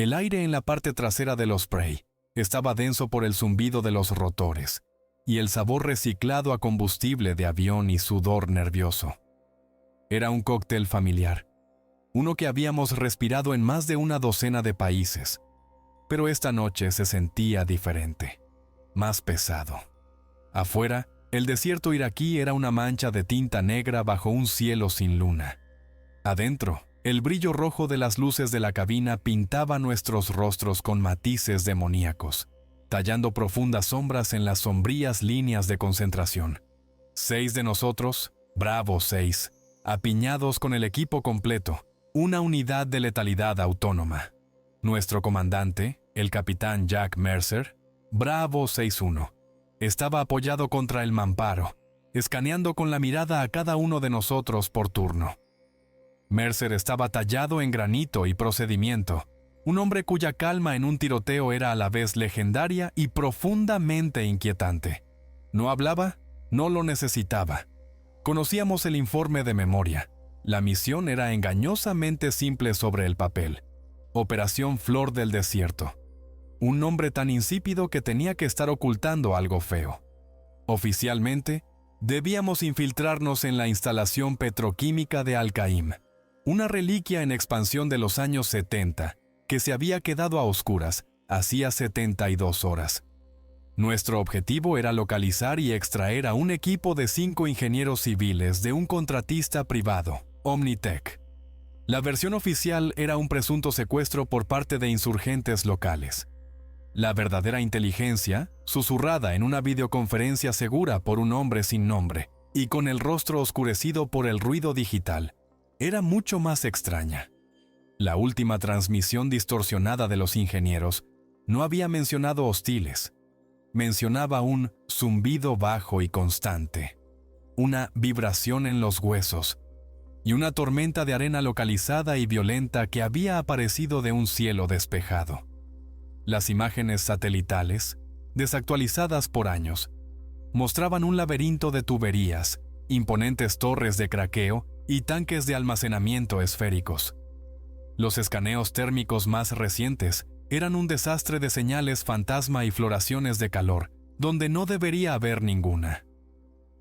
El aire en la parte trasera del Osprey estaba denso por el zumbido de los rotores y el sabor reciclado a combustible de avión y sudor nervioso. Era un cóctel familiar, uno que habíamos respirado en más de una docena de países, pero esta noche se sentía diferente, más pesado. Afuera, el desierto iraquí era una mancha de tinta negra bajo un cielo sin luna. Adentro, el brillo rojo de las luces de la cabina pintaba nuestros rostros con matices demoníacos, tallando profundas sombras en las sombrías líneas de concentración. 6 de nosotros, Bravo 6, apiñados con el equipo completo, una unidad de letalidad autónoma. Nuestro comandante, el capitán Jack Mercer, Bravo 6-1, estaba apoyado contra el mamparo, escaneando con la mirada a cada uno de nosotros por turno. Mercer estaba tallado en granito y procedimiento, un hombre cuya calma en un tiroteo era a la vez legendaria y profundamente inquietante. No hablaba, no lo necesitaba. Conocíamos el informe de memoria. La misión era engañosamente simple sobre el papel. Operación Flor del Desierto. Un nombre tan insípido que tenía que estar ocultando algo feo. Oficialmente, debíamos infiltrarnos en la instalación petroquímica de Al-Qaim, una reliquia en expansión de los años 70, que se había quedado a oscuras hacía 72 horas. Nuestro objetivo era localizar y extraer a un equipo de 5 ingenieros civiles de un contratista privado, Omnitech. La versión oficial era un presunto secuestro por parte de insurgentes locales. La verdadera inteligencia, susurrada en una videoconferencia segura por un hombre sin nombre y con el rostro oscurecido por el ruido digital, era mucho más extraña. La última transmisión distorsionada de los ingenieros no había mencionado hostiles. Mencionaba un zumbido bajo y constante, una vibración en los huesos y una tormenta de arena localizada y violenta que había aparecido de un cielo despejado. Las imágenes satelitales, desactualizadas por años, mostraban un laberinto de tuberías, imponentes torres de craqueo y tanques de almacenamiento esféricos. Los escaneos térmicos más recientes eran un desastre de señales fantasma y floraciones de calor, donde no debería haber ninguna.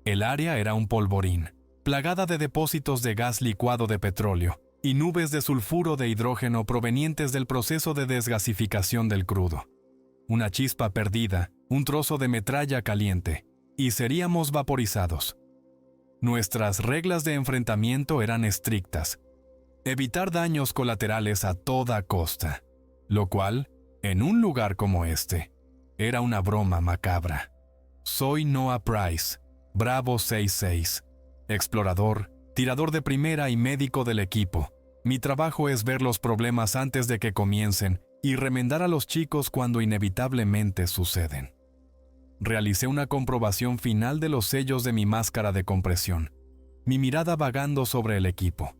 El área era un polvorín, plagada de depósitos de gas licuado de petróleo y nubes de sulfuro de hidrógeno provenientes del proceso de desgasificación del crudo. Una chispa perdida, un trozo de metralla caliente, y seríamos vaporizados. Nuestras reglas de enfrentamiento eran estrictas. Evitar daños colaterales a toda costa, lo cual, en un lugar como este, era una broma macabra. Soy Noah Price, Bravo 66, explorador, tirador de primera y médico del equipo. Mi trabajo es ver los problemas antes de que comiencen y remendar a los chicos cuando inevitablemente suceden. Realicé una comprobación final de los sellos de mi máscara de compresión, mi mirada vagando sobre el equipo.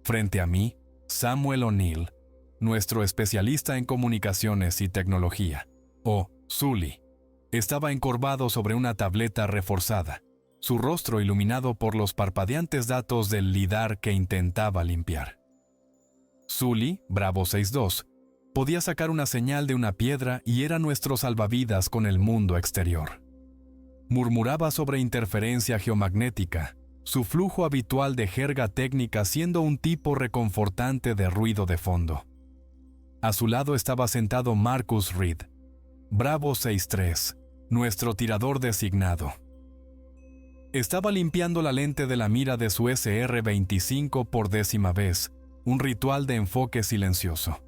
Frente a mí, Samuel O'Neill, nuestro especialista en comunicaciones y tecnología, o Sully, estaba encorvado sobre una tableta reforzada, su rostro iluminado por los parpadeantes datos del lidar que intentaba limpiar. Sully, Bravo 62, podía sacar una señal de una piedra y era nuestro salvavidas con el mundo exterior. Murmuraba sobre interferencia geomagnética, su flujo habitual de jerga técnica siendo un tipo reconfortante de ruido de fondo. A su lado estaba sentado Marcus Reed, Bravo 63, nuestro tirador designado. Estaba limpiando la lente de la mira de su SR-25 por 10ª vez, un ritual de enfoque silencioso.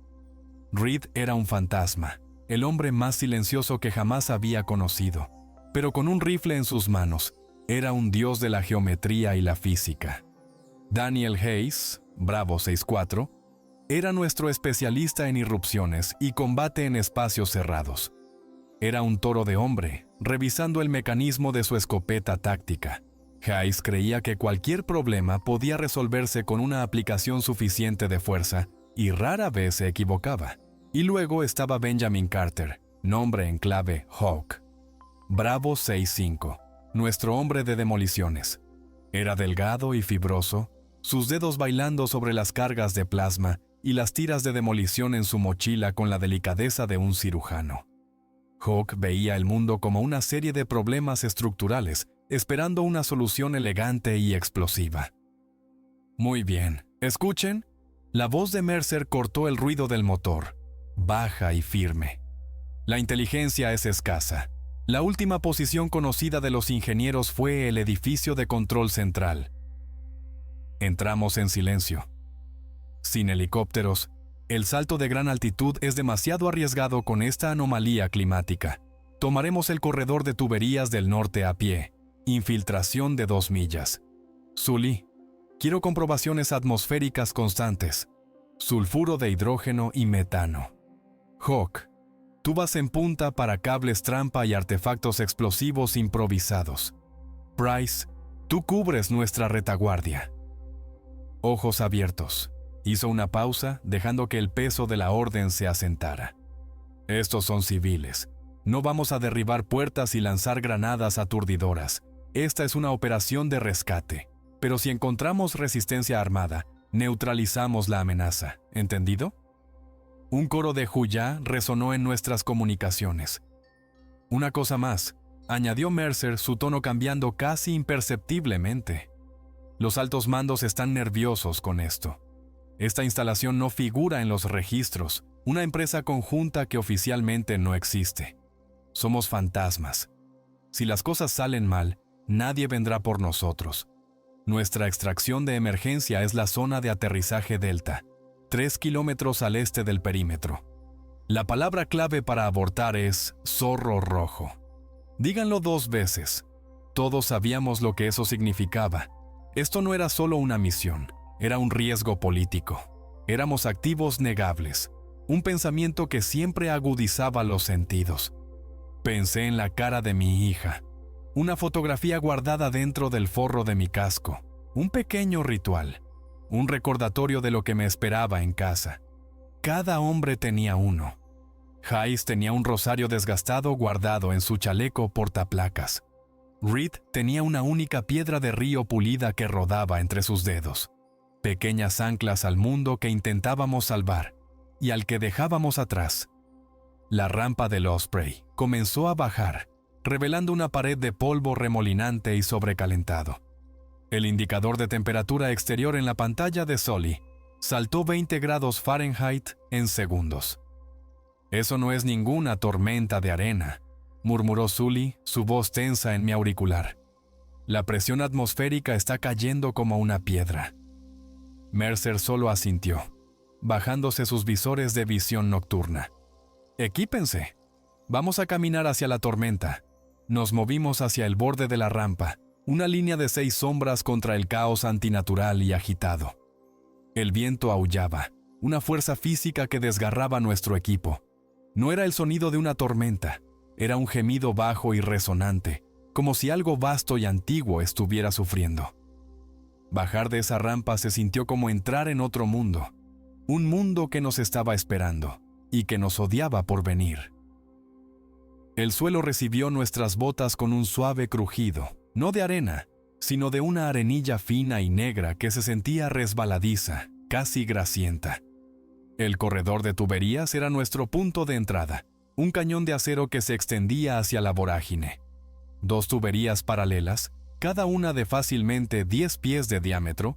Reed era un fantasma, el hombre más silencioso que jamás había conocido, pero con un rifle en sus manos, era un dios de la geometría y la física. Daniel Hayes, Bravo 64, era nuestro especialista en irrupciones y combate en espacios cerrados. Era un toro de hombre, revisando el mecanismo de su escopeta táctica. Hayes creía que cualquier problema podía resolverse con una aplicación suficiente de fuerza, y rara vez se equivocaba. Y luego estaba Benjamin Carter, nombre en clave Hawk. Bravo 65, nuestro hombre de demoliciones. Era delgado y fibroso, sus dedos bailando sobre las cargas de plasma y las tiras de demolición en su mochila con la delicadeza de un cirujano. Hawk veía el mundo como una serie de problemas estructurales, esperando una solución elegante y explosiva. Muy bien, escuchen. La voz de Mercer cortó el ruido del motor, baja y firme. La inteligencia es escasa. La última posición conocida de los ingenieros fue el edificio de control central. Entramos en silencio. Sin helicópteros, el salto de gran altitud es demasiado arriesgado con esta anomalía climática. Tomaremos el corredor de tuberías del norte a pie. Infiltración de 2 millas. Sully, quiero comprobaciones atmosféricas constantes. Sulfuro de hidrógeno y metano. Hawk, tú vas en punta para cables trampa y artefactos explosivos improvisados. Price, tú cubres nuestra retaguardia. Ojos abiertos. Hizo una pausa, dejando que el peso de la orden se asentara. Estos son civiles. No vamos a derribar puertas y lanzar granadas aturdidoras. Esta es una operación de rescate. Pero si encontramos resistencia armada, neutralizamos la amenaza. ¿Entendido? Un coro de Huyá resonó en nuestras comunicaciones. Una cosa más, añadió Mercer, su tono cambiando casi imperceptiblemente. Los altos mandos están nerviosos con esto. Esta instalación no figura en los registros, una empresa conjunta que oficialmente no existe. Somos fantasmas. Si las cosas salen mal, nadie vendrá por nosotros. Nuestra extracción de emergencia es la zona de aterrizaje Delta, 3 kilómetros al este del perímetro. La palabra clave para abortar es zorro rojo. Díganlo 2 veces. Todos sabíamos lo que eso significaba. Esto no era solo una misión. Era un riesgo político. Éramos activos negables. Un pensamiento que siempre agudizaba los sentidos. Pensé en la cara de mi hija. Una fotografía guardada dentro del forro de mi casco. Un pequeño ritual. Un recordatorio de lo que me esperaba en casa. Cada hombre tenía uno. Hayes tenía un rosario desgastado guardado en su chaleco portaplacas. Reed tenía una única piedra de río pulida que rodaba entre sus dedos. Pequeñas anclas al mundo que intentábamos salvar y al que dejábamos atrás. La rampa del Osprey comenzó a bajar, revelando una pared de polvo remolinante y sobrecalentado. El indicador de temperatura exterior en la pantalla de Sully saltó 20 grados Fahrenheit en segundos. «Eso no es ninguna tormenta de arena», murmuró Sully, su voz tensa en mi auricular. «La presión atmosférica está cayendo como una piedra». Mercer solo asintió, bajándose sus visores de visión nocturna. «Equípense. Vamos a caminar hacia la tormenta». Nos movimos hacia el borde de la rampa, una línea de 6 sombras contra el caos antinatural y agitado. El viento aullaba, una fuerza física que desgarraba nuestro equipo. No era el sonido de una tormenta, era un gemido bajo y resonante, como si algo vasto y antiguo estuviera sufriendo. Bajar de esa rampa se sintió como entrar en otro mundo, un mundo que nos estaba esperando y que nos odiaba por venir. El suelo recibió nuestras botas con un suave crujido, no de arena, sino de una arenilla fina y negra que se sentía resbaladiza, casi grasienta. El corredor de tuberías era nuestro punto de entrada, un cañón de acero que se extendía hacia la vorágine. 2 tuberías paralelas, cada una de fácilmente 10 pies de diámetro,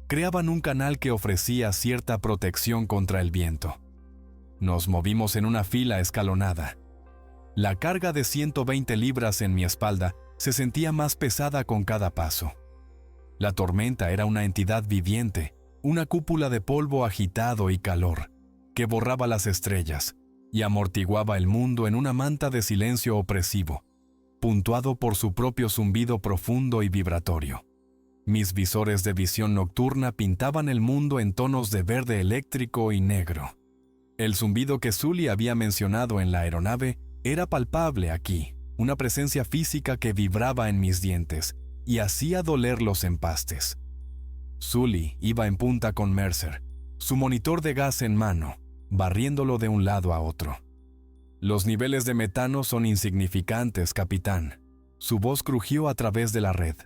creaban un canal que ofrecía cierta protección contra el viento. Nos movimos en una fila escalonada. La carga de 120 libras en mi espalda se sentía más pesada con cada paso. La tormenta era una entidad viviente, una cúpula de polvo agitado y calor, que borraba las estrellas y amortiguaba el mundo en una manta de silencio opresivo, puntuado por su propio zumbido profundo y vibratorio. Mis visores de visión nocturna pintaban el mundo en tonos de verde eléctrico y negro. El zumbido que Sully había mencionado en la aeronave era palpable aquí, una presencia física que vibraba en mis dientes y hacía doler los empastes. Sully iba en punta con Mercer, su monitor de gas en mano, barriéndolo de un lado a otro. «Los niveles de metano son insignificantes, capitán». Su voz crujió a través de la red.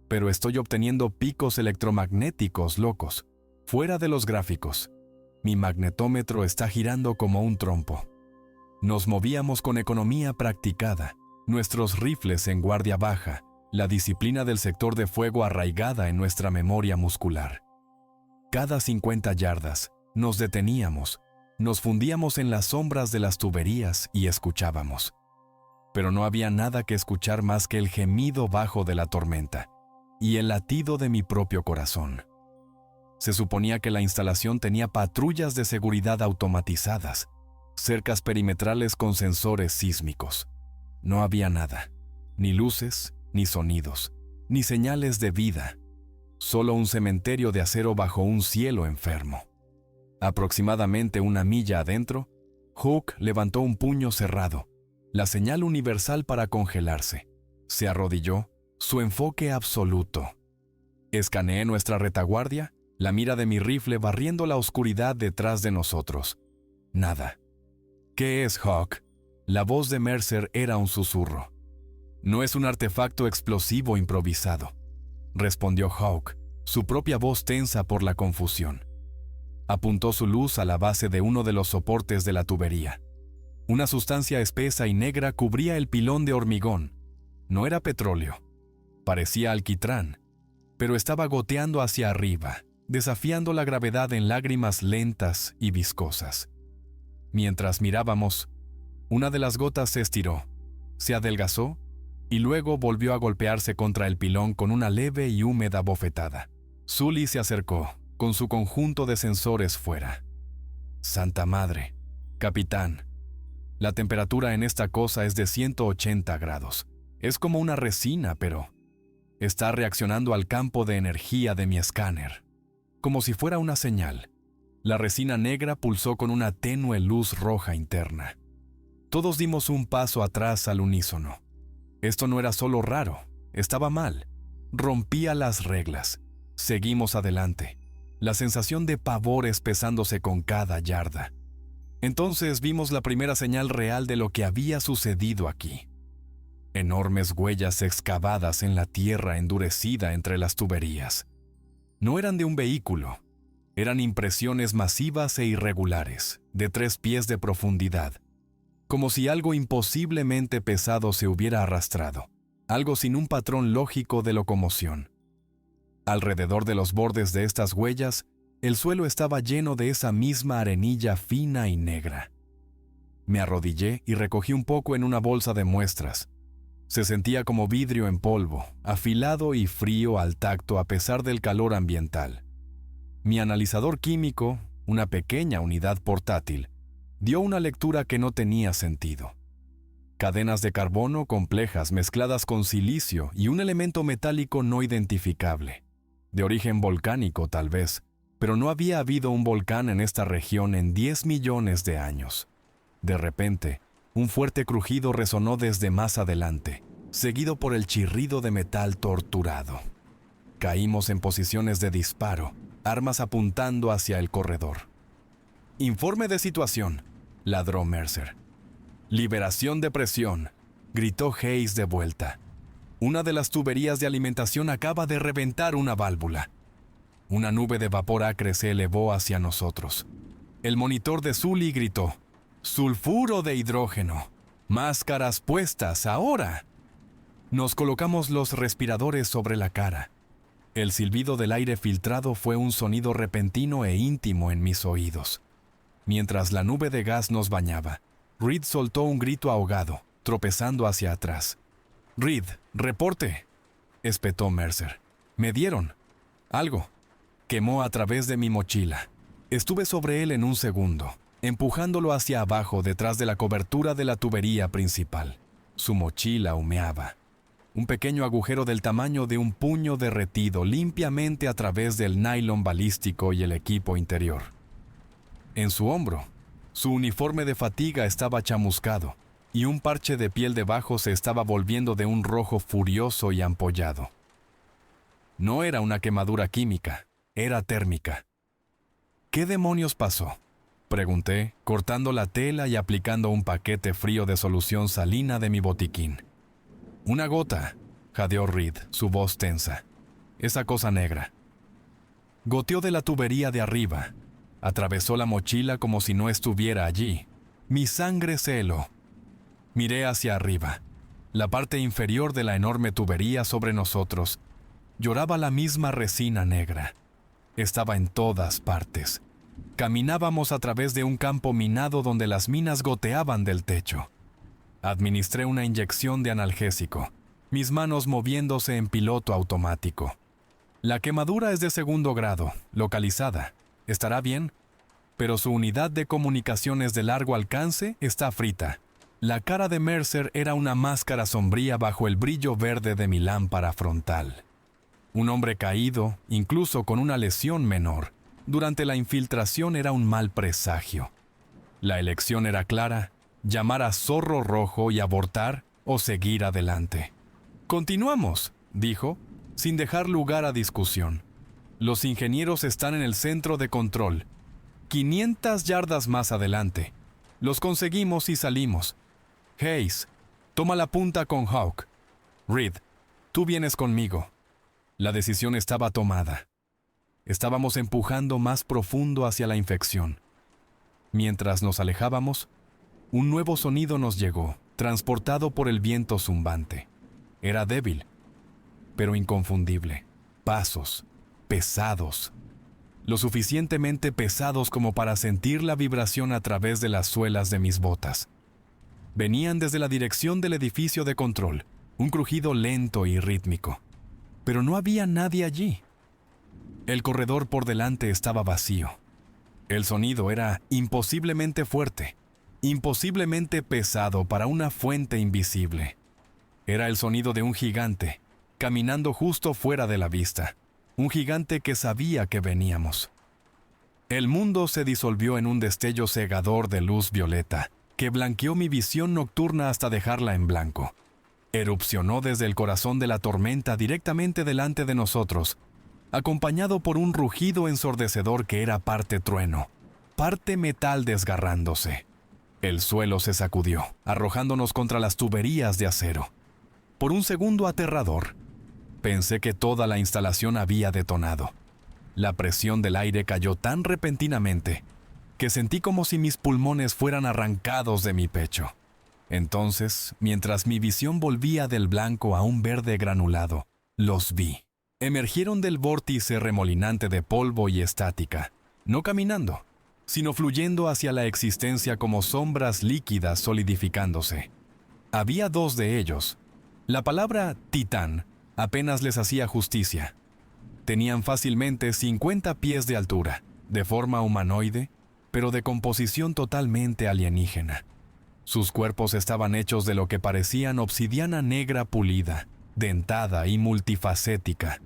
«Pero estoy obteniendo picos electromagnéticos locos, fuera de los gráficos. Mi magnetómetro está girando como un trompo. Nos movíamos con economía practicada, nuestros rifles en guardia baja, la disciplina del sector de fuego arraigada en nuestra memoria muscular. Cada 50 yardas, nos deteníamos, nos fundíamos en las sombras de las tuberías y escuchábamos. Pero no había nada que escuchar más que el gemido bajo de la tormenta y el latido de mi propio corazón. Se suponía que la instalación tenía patrullas de seguridad automatizadas, cercas perimetrales con sensores sísmicos. No había nada, ni luces, ni sonidos, ni señales de vida, solo un cementerio de acero bajo un cielo enfermo. Aproximadamente una milla adentro, Hawk levantó un puño cerrado, la señal universal para congelarse. Se arrodilló, su enfoque absoluto. Escaneé nuestra retaguardia, la mira de mi rifle barriendo la oscuridad detrás de nosotros. Nada. ¿Qué es, Hawk? La voz de Mercer era un susurro. No es un artefacto explosivo improvisado, respondió Hawk, su propia voz tensa por la confusión. Apuntó su luz a la base de uno de los soportes de la tubería. Una sustancia espesa y negra cubría el pilón de hormigón. No era petróleo. Parecía alquitrán, pero estaba goteando hacia arriba, desafiando la gravedad en lágrimas lentas y viscosas. Mientras mirábamos, una de las gotas se estiró, se adelgazó y luego volvió a golpearse contra el pilón con una leve y húmeda bofetada. Sully se acercó, con su conjunto de sensores fuera. «Santa madre, capitán, la temperatura en esta cosa es de 180 grados. Es como una resina, pero está reaccionando al campo de energía de mi escáner, como si fuera una señal». La resina negra pulsó con una tenue luz roja interna. Todos dimos un paso atrás al unísono. Esto no era solo raro, estaba mal. Rompía las reglas. Seguimos adelante, la sensación de pavor espesándose con cada yarda. Entonces vimos la primera señal real de lo que había sucedido aquí. Enormes huellas excavadas en la tierra endurecida entre las tuberías. No eran de un vehículo. Eran impresiones masivas e irregulares, de 3 pies de profundidad, como si algo imposiblemente pesado se hubiera arrastrado, algo sin un patrón lógico de locomoción. Alrededor de los bordes de estas huellas, el suelo estaba lleno de esa misma arenilla fina y negra. Me arrodillé y recogí un poco en una bolsa de muestras. Se sentía como vidrio en polvo, afilado y frío al tacto a pesar del calor ambiental. Mi analizador químico, una pequeña unidad portátil, dio una lectura que no tenía sentido. Cadenas de carbono complejas mezcladas con silicio y un elemento metálico no identificable. De origen volcánico tal vez, pero no había habido un volcán en esta región en 10 millones de años. De repente, un fuerte crujido resonó desde más adelante, seguido por el chirrido de metal torturado. Caímos en posiciones de disparo, armas apuntando hacia el corredor. «Informe de situación», ladró Mercer. «Liberación de presión», gritó Hayes de vuelta. «Una de las tuberías de alimentación acaba de reventar una válvula». Una nube de vapor acre se elevó hacia nosotros. El monitor de Sully gritó: «¡Sulfuro de hidrógeno! ¡Máscaras puestas ahora!». Nos colocamos los respiradores sobre la cara. El silbido del aire filtrado fue un sonido repentino e íntimo en mis oídos. Mientras la nube de gas nos bañaba, Reed soltó un grito ahogado, tropezando hacia atrás. «Reed, reporte», espetó Mercer. «Me dieron algo». Quemó a través de mi mochila. Estuve sobre él en un segundo, empujándolo hacia abajo detrás de la cobertura de la tubería principal. Su mochila humeaba. Un pequeño agujero del tamaño de un puño derretido limpiamente a través del nylon balístico y el equipo interior. En su hombro, su uniforme de fatiga estaba chamuscado y un parche de piel debajo se estaba volviendo de un rojo furioso y ampollado. No era una quemadura química, era térmica. «¿Qué demonios pasó?», pregunté, cortando la tela y aplicando un paquete frío de solución salina de mi botiquín. «Una gota», jadeó Reed, su voz tensa. «Esa cosa negra». Goteó de la tubería de arriba. Atravesó la mochila como si no estuviera allí. Mi sangre se heló. Miré hacia arriba. La parte inferior de la enorme tubería sobre nosotros lloraba la misma resina negra. Estaba en todas partes. Caminábamos a través de un campo minado donde las minas goteaban del techo. Administré una inyección de analgésico, mis manos moviéndose en piloto automático. La quemadura es de 2º grado, localizada. Estará bien, pero su unidad de comunicaciones de largo alcance está frita. La cara de Mercer era una máscara sombría bajo el brillo verde de mi lámpara frontal. Un hombre caído, incluso con una lesión menor, durante la infiltración era un mal presagio. La elección era clara: llamar a Zorro Rojo y abortar o seguir adelante. «Continuamos», dijo, sin dejar lugar a discusión. «Los ingenieros están en el centro de control. 500 yardas más adelante. Los conseguimos y salimos. Hayes, toma la punta con Hawk. Reed, tú vienes conmigo». La decisión estaba tomada. Estábamos empujando más profundo hacia la infección. Mientras nos alejábamos, un nuevo sonido nos llegó, transportado por el viento zumbante. Era débil, pero inconfundible. Pasos, pesados. Lo suficientemente pesados como para sentir la vibración a través de las suelas de mis botas. Venían desde la dirección del edificio de control, un crujido lento y rítmico. Pero no había nadie allí. El corredor por delante estaba vacío. El sonido era imposiblemente fuerte, imposiblemente pesado para una fuente invisible. Era el sonido de un gigante, caminando justo fuera de la vista, un gigante que sabía que veníamos. El mundo se disolvió en un destello cegador de luz violeta, que blanqueó mi visión nocturna hasta dejarla en blanco. Erupcionó desde el corazón de la tormenta directamente delante de nosotros, acompañado por un rugido ensordecedor que era parte trueno, parte metal desgarrándose. El suelo se sacudió, arrojándonos contra las tuberías de acero. Por un segundo aterrador, pensé que toda la instalación había detonado. La presión del aire cayó tan repentinamente que sentí como si mis pulmones fueran arrancados de mi pecho. Entonces, mientras mi visión volvía del blanco a un verde granulado, los vi. Emergieron del vórtice remolinante de polvo y estática, no caminando, sino fluyendo hacia la existencia como sombras líquidas solidificándose. Había 2 de ellos. La palabra titán apenas les hacía justicia. Tenían fácilmente 50 pies de altura, de forma humanoide, pero de composición totalmente alienígena. Sus cuerpos estaban hechos de lo que parecían obsidiana negra pulida, dentada y multifacética,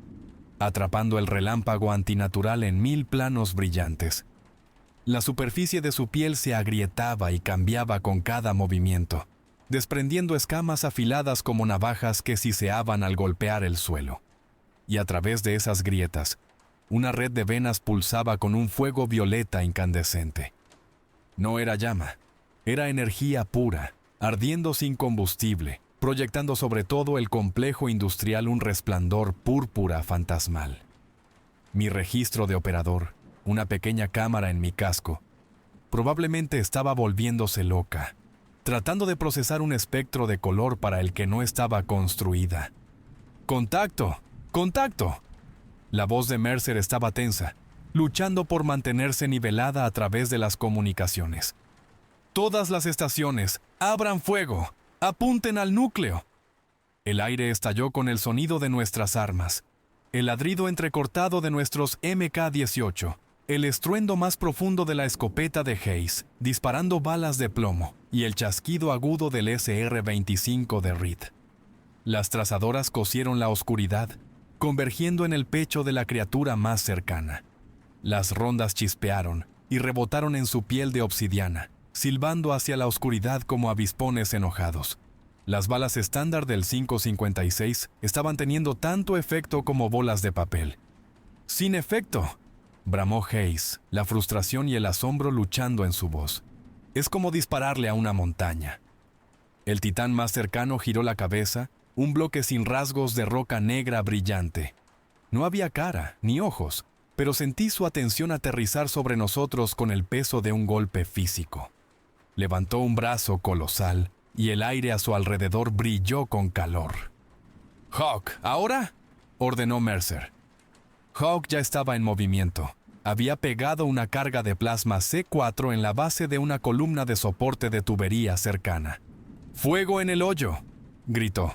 atrapando el relámpago antinatural en 1000 planos brillantes. La superficie de su piel se agrietaba y cambiaba con cada movimiento, desprendiendo escamas afiladas como navajas que siseaban al golpear el suelo. Y a través de esas grietas, una red de venas pulsaba con un fuego violeta incandescente. No era llama. Era energía pura, ardiendo sin combustible, proyectando sobre todo el complejo industrial un resplandor púrpura fantasmal. Mi registro de operador, una pequeña cámara en mi casco, probablemente estaba volviéndose loca, tratando de procesar un espectro de color para el que no estaba construida. ¡Contacto! ¡Contacto! La voz de Mercer estaba tensa, luchando por mantenerse nivelada a través de las comunicaciones. «Todas las estaciones, abran fuego, apunten al núcleo». El aire estalló con el sonido de nuestras armas, el ladrido entrecortado de nuestros MK-18, el estruendo más profundo de la escopeta de Hayes, disparando balas de plomo, y el chasquido agudo del SR-25 de Reed. Las trazadoras cosieron la oscuridad, convergiendo en el pecho de la criatura más cercana. Las rondas chispearon y rebotaron en su piel de obsidiana, silbando hacia la oscuridad como avispones enojados. Las balas estándar del 5.56 estaban teniendo tanto efecto como bolas de papel. ¡Sin efecto!, bramó Hayes, la frustración y el asombro luchando en su voz. Es como dispararle a una montaña. El titán más cercano giró la cabeza, un bloque sin rasgos de roca negra brillante. No había cara, ni ojos, pero sentí su atención aterrizar sobre nosotros con el peso de un golpe físico. Levantó un brazo colosal y el aire a su alrededor brilló con calor. «Hawk, ¿ahora?», ordenó Mercer. Hawk ya estaba en movimiento. Había pegado una carga de plasma C4 en la base de una columna de soporte de tubería cercana. «¡Fuego en el hoyo!», gritó.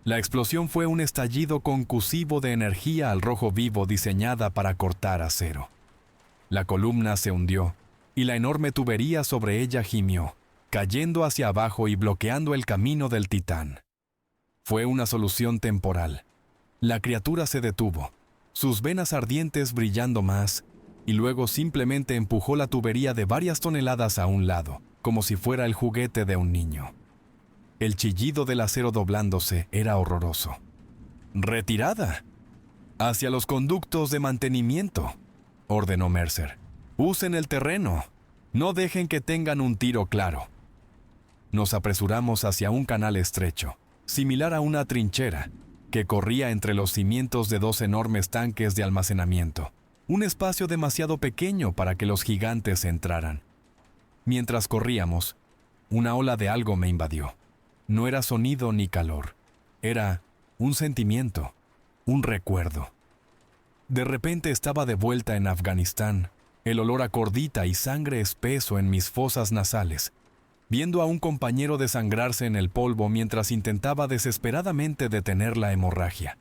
La explosión fue un estallido concusivo de energía al rojo vivo diseñada para cortar acero. La columna se hundió y la enorme tubería sobre ella gimió, cayendo hacia abajo y bloqueando el camino del titán. Fue una solución temporal. La criatura se detuvo, sus venas ardientes brillando más, y luego simplemente empujó la tubería de varias toneladas a un lado, como si fuera el juguete de un niño. El chillido del acero doblándose era horroroso. «¡Retirada! Hacia los conductos de mantenimiento», ordenó Mercer. «Usen el terreno. No dejen que tengan un tiro claro». Nos apresuramos hacia un canal estrecho, similar a una trinchera, que corría entre los cimientos de dos enormes tanques de almacenamiento, un espacio demasiado pequeño para que los gigantes entraran. Mientras corríamos, una ola de algo me invadió. No era sonido ni calor, era un sentimiento, un recuerdo. De repente estaba de vuelta en Afganistán, el olor a cordita y sangre espeso en mis fosas nasales, viendo a un compañero desangrarse en el polvo mientras intentaba desesperadamente detener la hemorragia.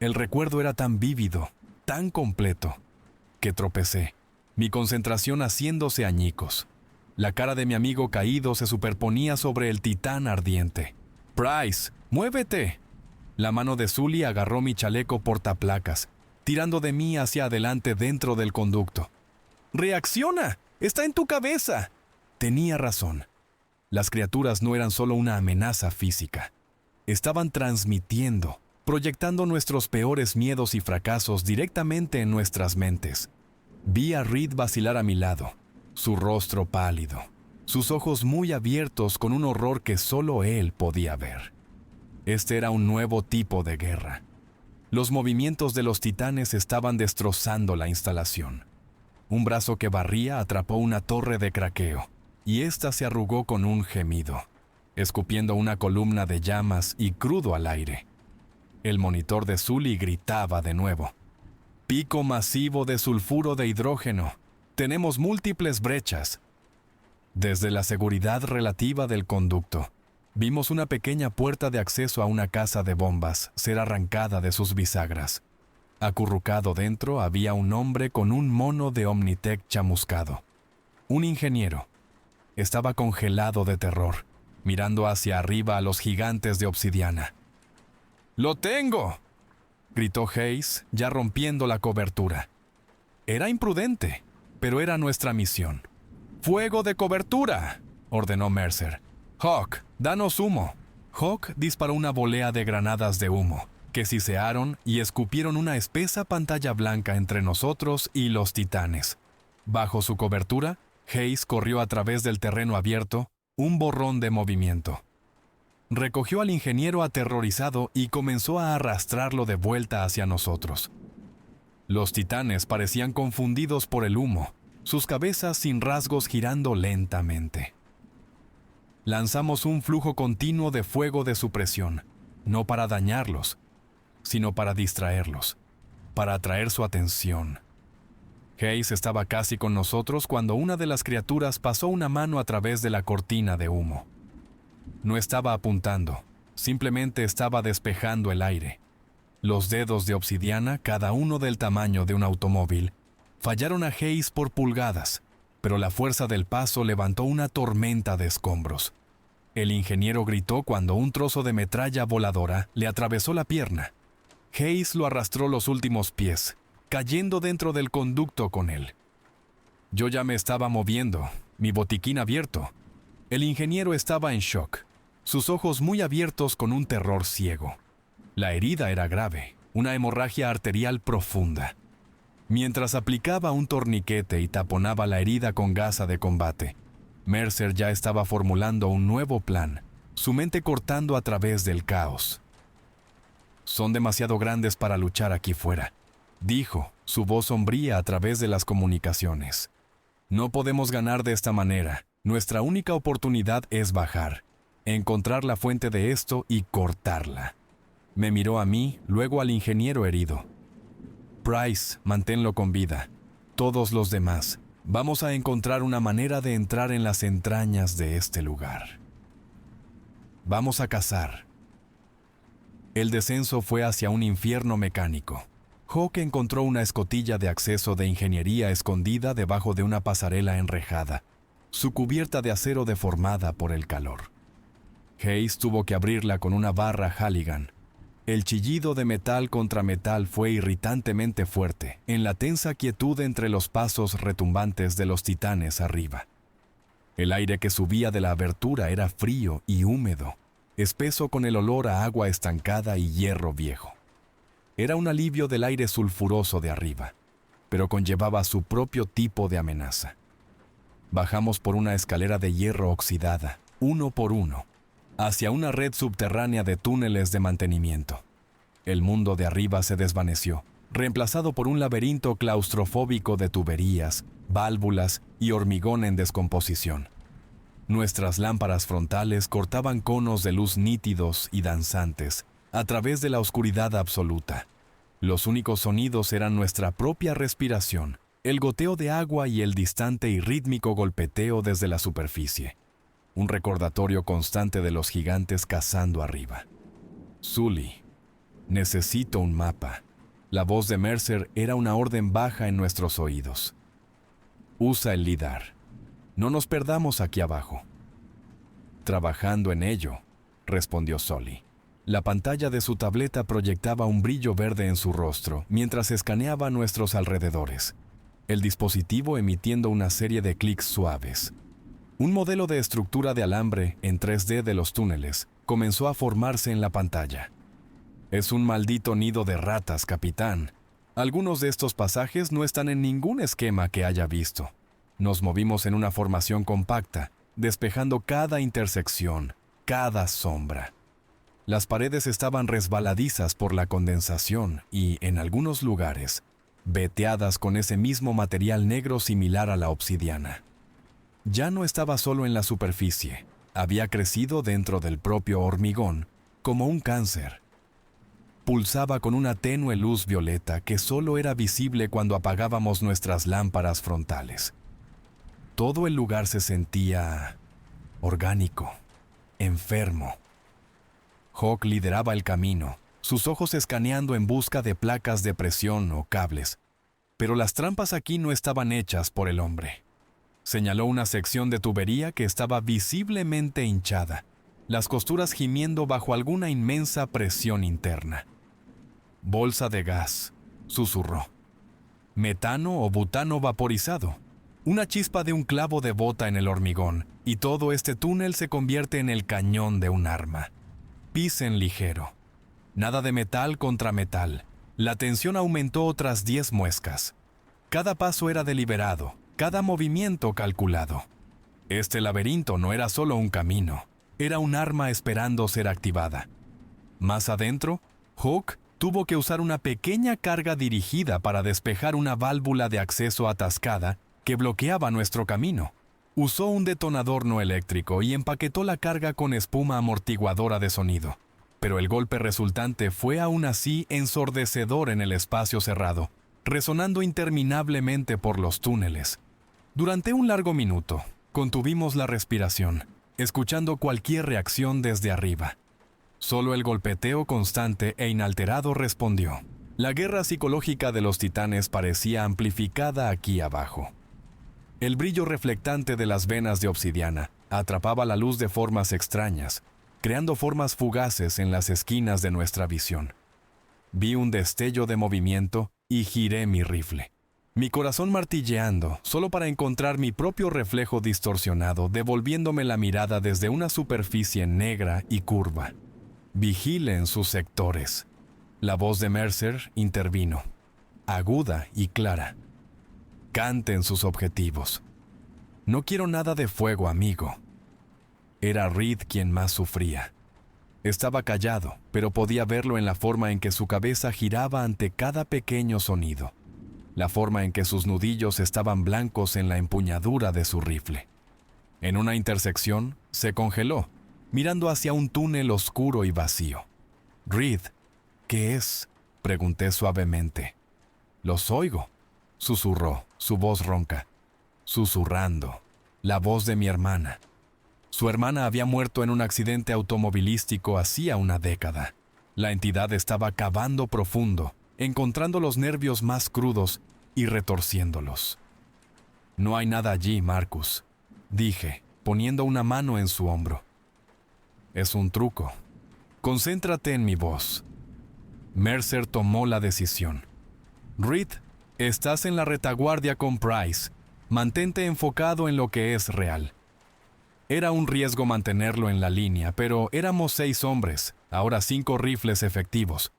El recuerdo era tan vívido, tan completo, que tropecé, mi concentración haciéndose añicos. La cara de mi amigo caído se superponía sobre el titán ardiente. «Price, muévete». La mano de Sully agarró mi chaleco portaplacas, tirando de mí hacia adelante dentro del conducto. «¡Reacciona! ¡Está en tu cabeza!». Tenía razón. Las criaturas no eran solo una amenaza física. Estaban transmitiendo, proyectando nuestros peores miedos y fracasos directamente en nuestras mentes. Vi a Reed vacilar a mi lado, su rostro pálido, sus ojos muy abiertos con un horror que solo él podía ver. Este era un nuevo tipo de guerra. Los movimientos de los titanes estaban destrozando la instalación. Un brazo que barría atrapó una torre de craqueo, y ésta se arrugó con un gemido, escupiendo una columna de llamas y crudo al aire. El monitor de Sully gritaba de nuevo. «Pico masivo de sulfuro de hidrógeno. Tenemos múltiples brechas». Desde la seguridad relativa del conducto, vimos una pequeña puerta de acceso a una casa de bombas ser arrancada de sus bisagras. Acurrucado dentro había un hombre con un mono de Omnitech chamuscado. Un ingeniero. Estaba congelado de terror, mirando hacia arriba a los gigantes de obsidiana. «¡Lo tengo!», gritó Hayes, ya rompiendo la cobertura. Era imprudente, pero era nuestra misión. «¡Fuego de cobertura!», ordenó Mercer. «Hawk, danos humo». Hawk disparó una volea de granadas de humo, que sisearon y escupieron una espesa pantalla blanca entre nosotros y los titanes. Bajo su cobertura, Hayes corrió a través del terreno abierto, un borrón de movimiento. Recogió al ingeniero aterrorizado y comenzó a arrastrarlo de vuelta hacia nosotros. Los titanes parecían confundidos por el humo, sus cabezas sin rasgos girando lentamente. Lanzamos un flujo continuo de fuego de supresión, no para dañarlos, sino para distraerlos, para atraer su atención. Hayes estaba casi con nosotros cuando una de las criaturas pasó una mano a través de la cortina de humo. No estaba apuntando, simplemente estaba despejando el aire. Los dedos de obsidiana, cada uno del tamaño de un automóvil, fallaron a Hayes por pulgadas, pero la fuerza del paso levantó una tormenta de escombros. El ingeniero gritó cuando un trozo de metralla voladora le atravesó la pierna. Hayes lo arrastró los últimos pies, cayendo dentro del conducto con él. Yo ya me estaba moviendo, mi botiquín abierto. El ingeniero estaba en shock, sus ojos muy abiertos con un terror ciego. La herida era grave, una hemorragia arterial profunda. Mientras aplicaba un torniquete y taponaba la herida con gasa de combate, Mercer ya estaba formulando un nuevo plan, su mente cortando a través del caos. «Son demasiado grandes para luchar aquí fuera», dijo, su voz sombría a través de las comunicaciones. No podemos ganar de esta manera. Nuestra única oportunidad es bajar, encontrar la fuente de esto y cortarla. Me miró a mí, luego al ingeniero herido. Price, manténlo con vida. Todos los demás, vamos a encontrar una manera de entrar en las entrañas de este lugar. Vamos a cazar. El descenso fue hacia un infierno mecánico. Hawk encontró una escotilla de acceso de ingeniería escondida debajo de una pasarela enrejada, su cubierta de acero deformada por el calor. Hayes tuvo que abrirla con una barra Halligan. El chillido de metal contra metal fue irritantemente fuerte, en la tensa quietud entre los pasos retumbantes de los titanes arriba. El aire que subía de la abertura era frío y húmedo, espeso con el olor a agua estancada y hierro viejo. Era un alivio del aire sulfuroso de arriba, pero conllevaba su propio tipo de amenaza. Bajamos por una escalera de hierro oxidada, uno por uno, hacia una red subterránea de túneles de mantenimiento. El mundo de arriba se desvaneció, reemplazado por un laberinto claustrofóbico de tuberías, válvulas y hormigón en descomposición. Nuestras lámparas frontales cortaban conos de luz nítidos y danzantes a través de la oscuridad absoluta. Los únicos sonidos eran nuestra propia respiración, el goteo de agua y el distante y rítmico golpeteo desde la superficie. Un recordatorio constante de los gigantes cazando arriba. Sully, necesito un mapa. La voz de Mercer era una orden baja en nuestros oídos. Usa el lidar. No nos perdamos aquí abajo. Trabajando en ello, respondió Sully. La pantalla de su tableta proyectaba un brillo verde en su rostro mientras escaneaba nuestros alrededores, el dispositivo emitiendo una serie de clics suaves. Un modelo de estructura de alambre en 3D de los túneles comenzó a formarse en la pantalla. Es un maldito nido de ratas, capitán. Algunos de estos pasajes no están en ningún esquema que haya visto. Nos movimos en una formación compacta, despejando cada intersección, cada sombra. Las paredes estaban resbaladizas por la condensación y, en algunos lugares, veteadas con ese mismo material negro similar a la obsidiana. Ya no estaba solo en la superficie, había crecido dentro del propio hormigón, como un cáncer. Pulsaba con una tenue luz violeta que solo era visible cuando apagábamos nuestras lámparas frontales. Todo el lugar se sentía orgánico, enfermo. Hawk lideraba el camino, sus ojos escaneando en busca de placas de presión o cables. Pero las trampas aquí no estaban hechas por el hombre. Señaló una sección de tubería que estaba visiblemente hinchada, las costuras gimiendo bajo alguna inmensa presión interna. Bolsa de gas, susurró. Metano o butano vaporizado. Una chispa de un clavo de bota en el hormigón, y todo este túnel se convierte en el cañón de un arma. Pisen ligero. Nada de metal contra metal. La tensión aumentó otras 10 muescas. Cada paso era deliberado, cada movimiento calculado. Este laberinto no era solo un camino, era un arma esperando ser activada. Más adentro, Hawk tuvo que usar una pequeña carga dirigida para despejar una válvula de acceso atascada que bloqueaba nuestro camino. Usó un detonador no eléctrico y empaquetó la carga con espuma amortiguadora de sonido. Pero el golpe resultante fue aún así ensordecedor en el espacio cerrado, resonando interminablemente por los túneles. Durante un largo minuto, contuvimos la respiración, escuchando cualquier reacción desde arriba. Solo el golpeteo constante e inalterado respondió. La guerra psicológica de los titanes parecía amplificada aquí abajo. El brillo reflectante de las venas de obsidiana atrapaba la luz de formas extrañas, creando formas fugaces en las esquinas de nuestra visión. Vi un destello de movimiento y giré mi rifle. Mi corazón martilleando, solo para encontrar mi propio reflejo distorsionado, devolviéndome la mirada desde una superficie negra y curva. Vigilen sus sectores. La voz de Mercer intervino, aguda y clara. Canten sus objetivos. No quiero nada de fuego, amigo. Era Reed quien más sufría. Estaba callado, pero podía verlo en la forma en que su cabeza giraba ante cada pequeño sonido. la forma en que sus nudillos estaban blancos en la empuñadura de su rifle. En una intersección, se congeló, mirando hacia un túnel oscuro y vacío. «Reed, ¿qué es?», pregunté suavemente. «Los oigo», susurró, su voz ronca. Susurrando, la voz de mi hermana. Su hermana había muerto en un accidente automovilístico hacía una década. La entidad estaba cavando profundo, encontrando los nervios más crudos y retorciéndolos. «No hay nada allí, Marcus», dije, poniendo una mano en su hombro. «Es un truco. Concéntrate en mi voz». Mercer tomó la decisión. «Reed, estás en la retaguardia con Price. Mantente enfocado en lo que es real». Era un riesgo mantenerlo en la línea, pero éramos 6 hombres, ahora 5 rifles efectivos.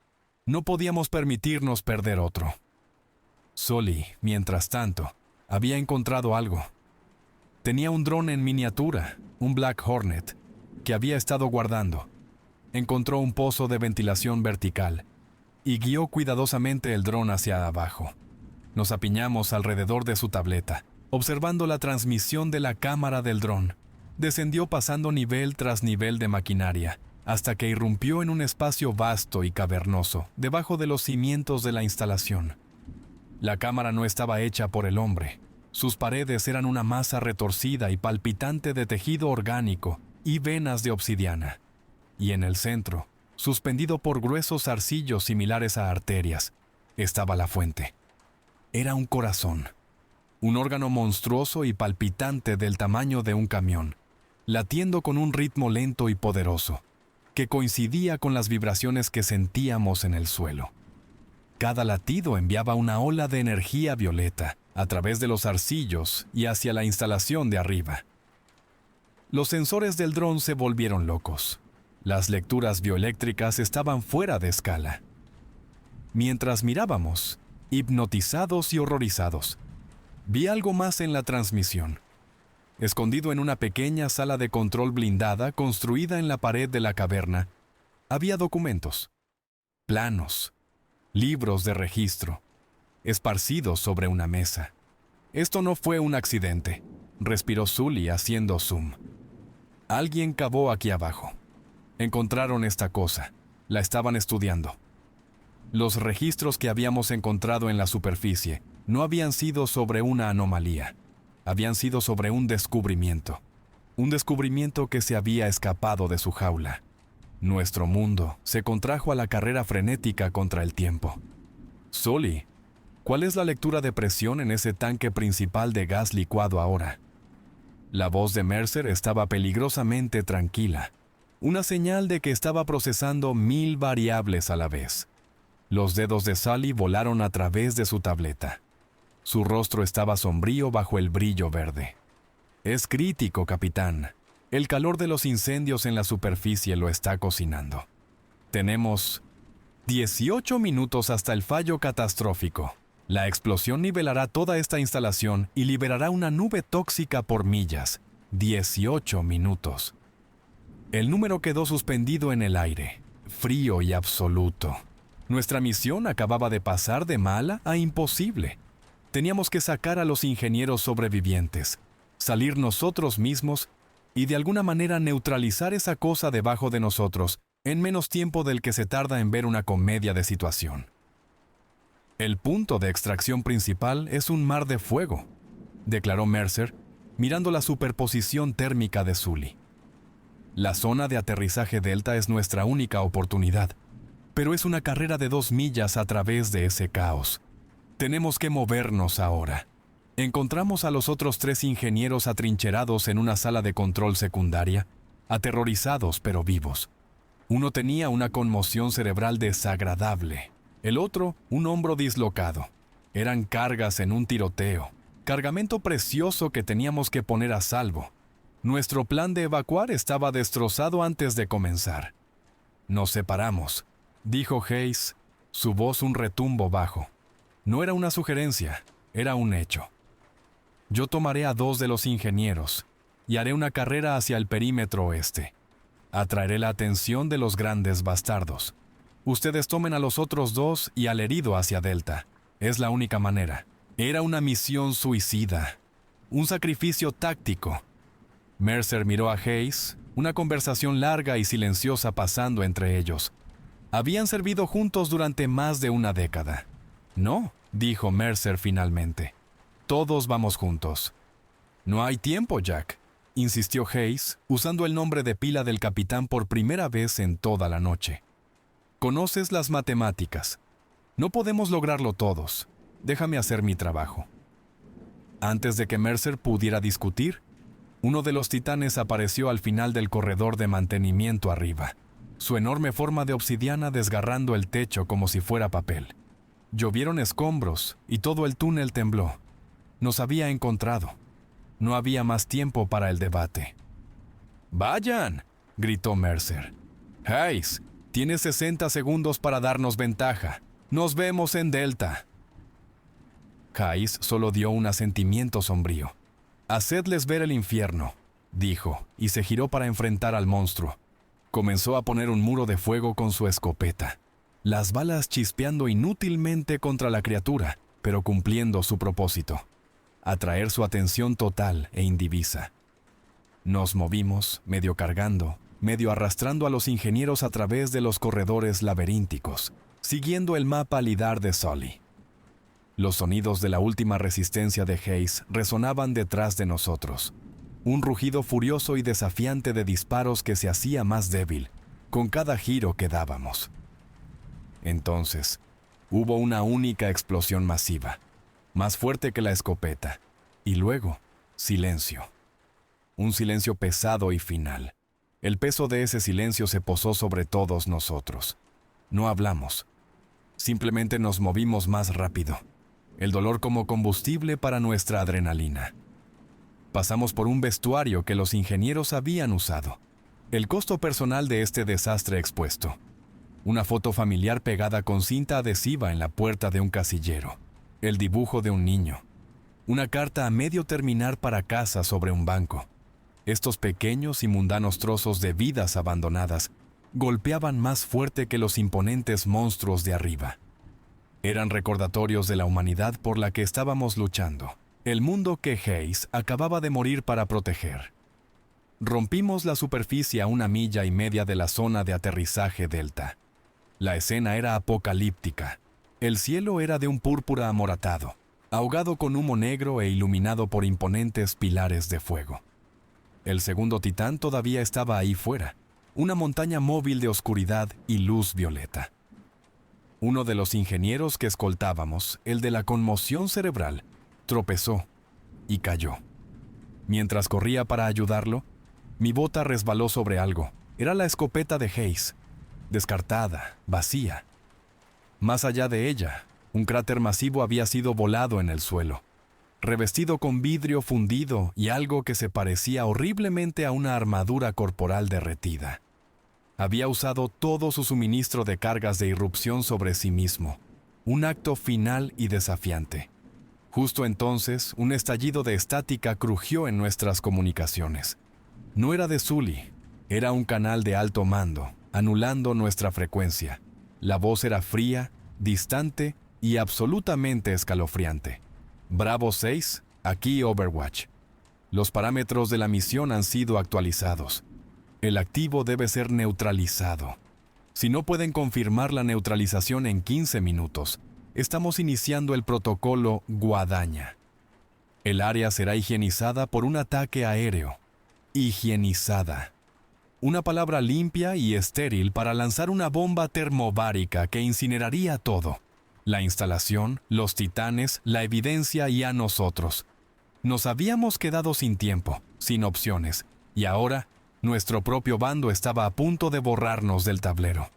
No podíamos permitirnos perder otro. Sully, mientras tanto, había encontrado algo. Tenía un dron en miniatura, un Black Hornet, que había estado guardando. Encontró un pozo de ventilación vertical y guió cuidadosamente el dron hacia abajo. Nos apiñamos alrededor de su tableta, observando la transmisión de la cámara del dron. Descendió pasando nivel tras nivel de maquinaria, hasta que irrumpió en un espacio vasto y cavernoso, debajo de los cimientos de la instalación. La cámara no estaba hecha por el hombre. Sus paredes eran una masa retorcida y palpitante de tejido orgánico y venas de obsidiana. Y en el centro, suspendido por gruesos zarcillos similares a arterias, estaba la fuente. Era un corazón, un órgano monstruoso y palpitante del tamaño de un camión, latiendo con un ritmo lento y poderoso, que coincidía con las vibraciones que sentíamos en el suelo. Cada latido enviaba una ola de energía violeta a través de los zarcillos y hacia la instalación de arriba. Los sensores del dron se volvieron locos. Las lecturas bioeléctricas estaban fuera de escala. Mientras mirábamos, hipnotizados y horrorizados, vi algo más en la transmisión. Escondido en una pequeña sala de control blindada construida en la pared de la caverna, había documentos, planos, libros de registro, esparcidos sobre una mesa. Esto no fue un accidente, respiró Sully haciendo zoom. Alguien cavó aquí abajo. Encontraron esta cosa, la estaban estudiando. Los registros que habíamos encontrado en la superficie no habían sido sobre una anomalía. Habían sido sobre un descubrimiento que se había escapado de su jaula. Nuestro mundo se contrajo a la carrera frenética contra el tiempo. Sully, ¿cuál es la lectura de presión en ese tanque principal de gas licuado ahora? La voz de Mercer estaba peligrosamente tranquila, una señal de que estaba procesando 1000 variables a la vez. Los dedos de Sully volaron a través de su tableta. Su rostro estaba sombrío bajo el brillo verde. «Es crítico, capitán. El calor de los incendios en la superficie lo está cocinando. Tenemos 18 minutos hasta el fallo catastrófico. La explosión nivelará toda esta instalación y liberará una nube tóxica por millas. 18 minutos». El número quedó suspendido en el aire, frío y absoluto. Nuestra misión acababa de pasar de mala a imposible. Teníamos que sacar a los ingenieros sobrevivientes, salir nosotros mismos y de alguna manera neutralizar esa cosa debajo de nosotros en menos tiempo del que se tarda en ver una comedia de situación. «El punto de extracción principal es un mar de fuego», declaró Mercer, mirando la superposición térmica de Sully. «La zona de aterrizaje Delta es nuestra única oportunidad, pero es una carrera de 2 millas a través de ese caos. Tenemos que movernos ahora». Encontramos a los otros 3 ingenieros atrincherados en una sala de control secundaria, aterrorizados pero vivos. Uno tenía una conmoción cerebral desagradable, el otro un hombro dislocado. Eran cargas en un tiroteo, cargamento precioso que teníamos que poner a salvo. Nuestro plan de evacuar estaba destrozado antes de comenzar. «Nos separamos», dijo Hayes, su voz un retumbo bajo. No era una sugerencia, era un hecho. «Yo tomaré a 2 de los ingenieros y haré una carrera hacia el perímetro oeste. Atraeré la atención de los grandes bastardos. Ustedes tomen a los otros 2 y al herido hacia Delta. Es la única manera. Era una misión suicida. Un sacrificio táctico. Mercer miró a Hayes, una conversación larga y silenciosa pasando entre ellos. Habían servido juntos durante más de una década. No, dijo Mercer finalmente. Todos vamos juntos. No hay tiempo, Jack, insistió Hayes, usando el nombre de pila del capitán por primera vez en toda la noche. Conoces las matemáticas. No podemos lograrlo todos. Déjame hacer mi trabajo. Antes de que Mercer pudiera discutir, uno de los titanes apareció al final del corredor de mantenimiento arriba, su enorme forma de obsidiana desgarrando el techo como si fuera papel. Llovieron escombros y todo el túnel tembló. Nos había encontrado. No había más tiempo para el debate. ¡Vayan!, gritó Mercer. Hayes, tienes 60 segundos para darnos ventaja. Nos vemos en Delta. Hayes solo dio un asentimiento sombrío. Hacedles ver el infierno, dijo, y se giró para enfrentar al monstruo. Comenzó a poner un muro de fuego con su escopeta, las balas chispeando inútilmente contra la criatura, pero cumpliendo su propósito: atraer su atención total e indivisa. Nos movimos, medio cargando, medio arrastrando a los ingenieros a través de los corredores laberínticos, siguiendo el mapa lidar de Sully. Los sonidos de la última resistencia de Hayes resonaban detrás de nosotros. Un rugido furioso y desafiante de disparos que se hacía más débil con cada giro que dábamos. Entonces, hubo una única explosión masiva, más fuerte que la escopeta, y luego, silencio. Un silencio pesado y final. El peso de ese silencio se posó sobre todos nosotros. No hablamos. Simplemente nos movimos más rápido. El dolor como combustible para nuestra adrenalina. Pasamos por un vestuario que los ingenieros habían usado. El costo personal de este desastre expuesto. Una foto familiar pegada con cinta adhesiva en la puerta de un casillero. El dibujo de un niño. Una carta a medio terminar para casa sobre un banco. Estos pequeños y mundanos trozos de vidas abandonadas golpeaban más fuerte que los imponentes monstruos de arriba. Eran recordatorios de la humanidad por la que estábamos luchando, el mundo que Hayes acababa de morir para proteger. Rompimos la superficie a 1,5 millas de la zona de aterrizaje Delta. La escena era apocalíptica. El cielo era de un púrpura amoratado, ahogado con humo negro e iluminado por imponentes pilares de fuego. El segundo titán todavía estaba ahí fuera, una montaña móvil de oscuridad y luz violeta. Uno de los ingenieros que escoltábamos, el de la conmoción cerebral, tropezó y cayó. Mientras corría para ayudarlo, mi bota resbaló sobre algo. Era la escopeta de Hayes, descartada, vacía. Más allá de ella, un cráter masivo había sido volado en el suelo, revestido con vidrio fundido y algo que se parecía horriblemente a una armadura corporal derretida. Había usado todo su suministro de cargas de irrupción sobre sí mismo, un acto final y desafiante. Justo entonces, un estallido de estática crujió en nuestras comunicaciones. No era de Sully, era un canal de alto mando, anulando nuestra frecuencia. La voz era fría, distante y absolutamente escalofriante. Bravo 6, aquí Overwatch. Los parámetros de la misión han sido actualizados. El activo debe ser neutralizado. Si no pueden confirmar la neutralización en 15 minutos, estamos iniciando el protocolo Guadaña. El área será higienizada por un ataque aéreo. Higienizada. Una palabra limpia y estéril para lanzar una bomba termobárica que incineraría todo. La instalación, los titanes, la evidencia y a nosotros. Nos habíamos quedado sin tiempo, sin opciones, y ahora nuestro propio bando estaba a punto de borrarnos del tablero.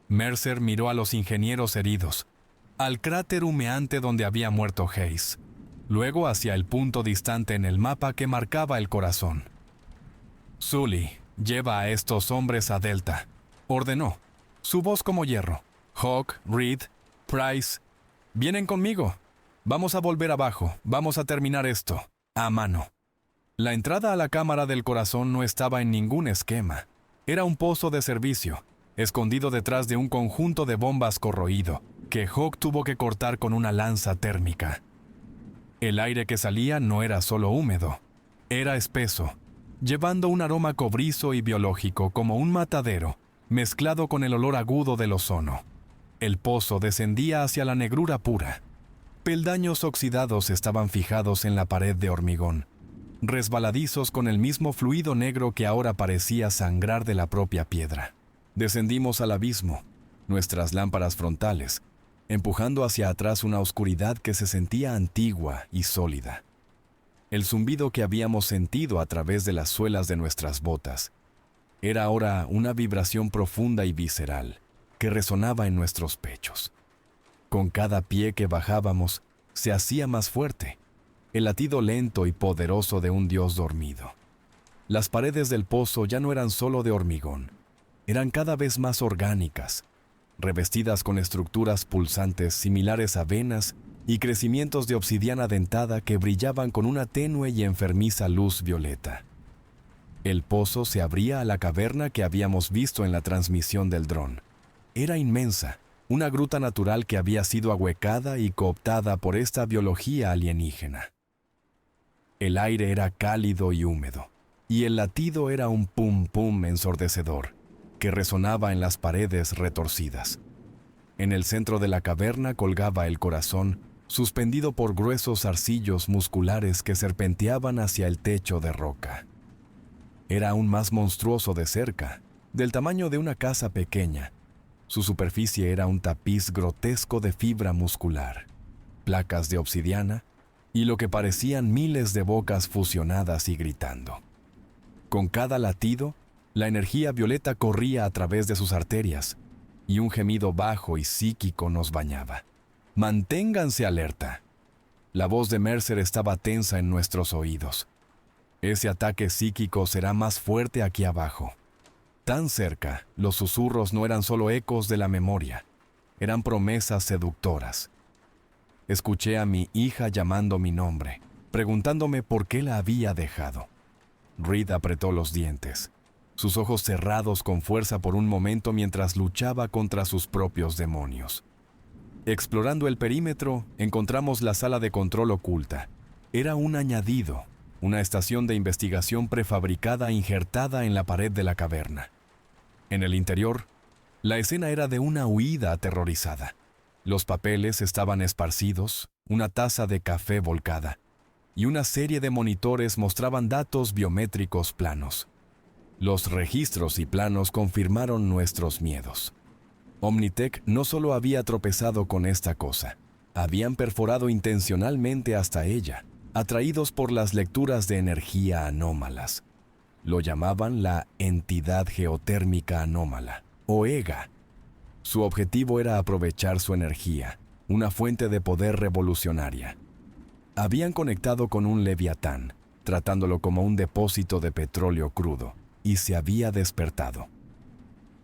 Mercer miró a los ingenieros heridos, al cráter humeante donde había muerto Hayes, luego hacia el punto distante en el mapa que marcaba el corazón. Sully, lleva a estos hombres a Delta, ordenó, su voz como hierro. Hawk, Reed, Price, vienen conmigo. Vamos a volver abajo, vamos a terminar esto, a mano. La entrada a la cámara del corazón no estaba en ningún esquema. Era un pozo de servicio, escondido detrás de un conjunto de bombas corroído, que Hawk tuvo que cortar con una lanza térmica. El aire que salía no era solo húmedo, era espeso, llevando un aroma cobrizo y biológico como un matadero, mezclado con el olor agudo del ozono. El pozo descendía hacia la negrura pura. Peldaños oxidados estaban fijados en la pared de hormigón, resbaladizos con el mismo fluido negro que ahora parecía sangrar de la propia piedra. Descendimos al abismo, nuestras lámparas frontales, empujando hacia atrás una oscuridad que se sentía antigua y sólida. El zumbido que habíamos sentido a través de las suelas de nuestras botas era ahora una vibración profunda y visceral que resonaba en nuestros pechos. Con cada pie que bajábamos, se hacía más fuerte, el latido lento y poderoso de un dios dormido. Las paredes del pozo ya no eran solo de hormigón, eran cada vez más orgánicas, revestidas con estructuras pulsantes similares a venas y crecimientos de obsidiana dentada que brillaban con una tenue y enfermiza luz violeta. El pozo se abría a la caverna que habíamos visto en la transmisión del dron. Era inmensa, una gruta natural que había sido ahuecada y cooptada por esta biología alienígena. El aire era cálido y húmedo, y el latido era un pum-pum ensordecedor, que resonaba en las paredes retorcidas. En el centro de la caverna colgaba el corazón, suspendido por gruesos zarcillos musculares que serpenteaban hacia el techo de roca. Era aún más monstruoso de cerca, del tamaño de una casa pequeña. Su superficie era un tapiz grotesco de fibra muscular, placas de obsidiana y lo que parecían miles de bocas fusionadas y gritando. Con cada latido, la energía violeta corría a través de sus arterias, y un gemido bajo y psíquico nos bañaba. ¡Manténganse alerta! La voz de Mercer estaba tensa en nuestros oídos. Ese ataque psíquico será más fuerte aquí abajo. Tan cerca, los susurros no eran solo ecos de la memoria, eran promesas seductoras. Escuché a mi hija llamando mi nombre, preguntándome por qué la había dejado. Reed apretó los dientes, sus ojos cerrados con fuerza por un momento mientras luchaba contra sus propios demonios. Explorando el perímetro, encontramos la sala de control oculta. Era un añadido, una estación de investigación prefabricada injertada en la pared de la caverna. En el interior, la escena era de una huida aterrorizada. Los papeles estaban esparcidos, una taza de café volcada, y una serie de monitores mostraban datos biométricos planos. Los registros y planos confirmaron nuestros miedos. Omnitech no solo había tropezado con esta cosa, habían perforado intencionalmente hasta ella, atraídos por las lecturas de energía anómalas. Lo llamaban la Entidad Geotérmica Anómala, o EGA. Su objetivo era aprovechar su energía, una fuente de poder revolucionaria. Habían conectado con un leviatán, tratándolo como un depósito de petróleo crudo, y se había despertado.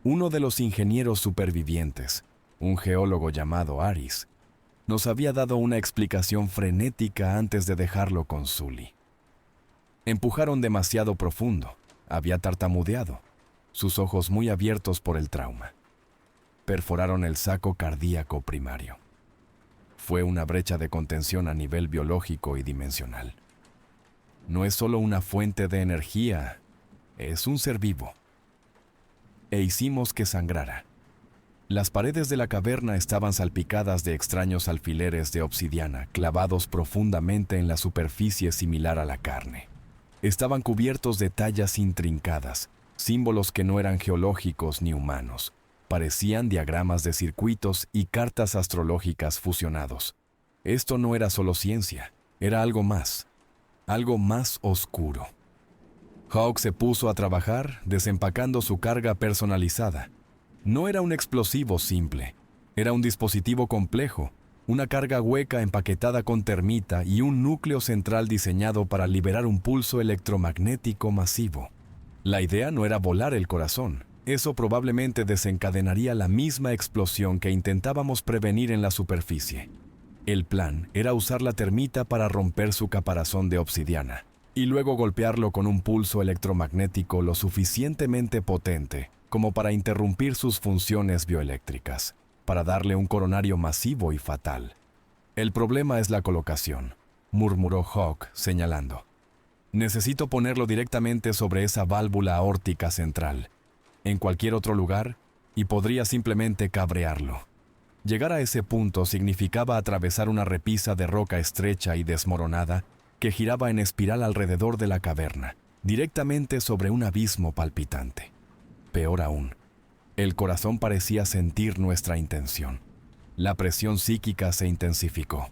Uno de los ingenieros supervivientes, un geólogo llamado Aris, nos había dado una explicación frenética antes de dejarlo con Sully. Empujaron demasiado profundo, había tartamudeado, sus ojos muy abiertos por el trauma. Perforaron el saco cardíaco primario. Fue una brecha de contención a nivel biológico y dimensional. No es solo una fuente de energía, es un ser vivo. E hicimos que sangrara. Las paredes de la caverna estaban salpicadas de extraños alfileres de obsidiana clavados profundamente en la superficie similar a la carne. Estaban cubiertos de tallas intrincadas, símbolos que no eran geológicos ni humanos. Parecían diagramas de circuitos y cartas astrológicas fusionados. Esto no era solo ciencia, era algo más oscuro. Hawk se puso a trabajar desempacando su carga personalizada. No era un explosivo simple, era un dispositivo complejo, una carga hueca empaquetada con termita y un núcleo central diseñado para liberar un pulso electromagnético masivo. La idea no era volar el corazón, eso probablemente desencadenaría la misma explosión que intentábamos prevenir en la superficie. El plan era usar la termita para romper su caparazón de obsidiana y luego golpearlo con un pulso electromagnético lo suficientemente potente como para interrumpir sus funciones bioeléctricas. para darle un coronario masivo y fatal. El problema es la colocación, murmuró Hawk, señalando. Necesito ponerlo directamente sobre esa válvula aórtica central. En cualquier otro lugar, y podría simplemente cabrearlo. Llegar a ese punto significaba atravesar una repisa de roca estrecha y desmoronada que giraba en espiral alrededor de la caverna, directamente sobre un abismo palpitante. Peor aún, el corazón parecía sentir nuestra intención. La presión psíquica se intensificó.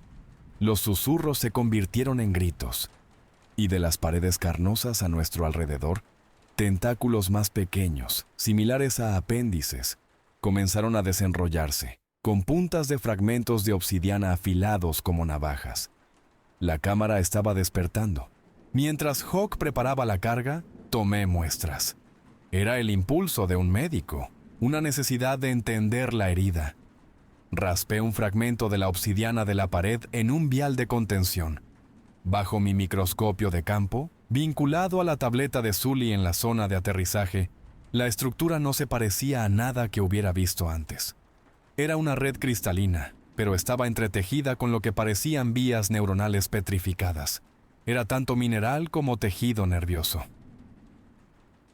Los susurros se convirtieron en gritos, y de las paredes carnosas a nuestro alrededor, tentáculos más pequeños, similares a apéndices, comenzaron a desenrollarse, con puntas de fragmentos de obsidiana afilados como navajas. La cámara estaba despertando. Mientras Hawk preparaba la carga, tomé muestras. Era el impulso de un médico, una necesidad de entender la herida. Raspé un fragmento de la obsidiana de la pared en un vial de contención. Bajo mi microscopio de campo, vinculado a la tableta de Sully en la zona de aterrizaje, la estructura no se parecía a nada que hubiera visto antes. Era una red cristalina, pero estaba entretejida con lo que parecían vías neuronales petrificadas. Era tanto mineral como tejido nervioso.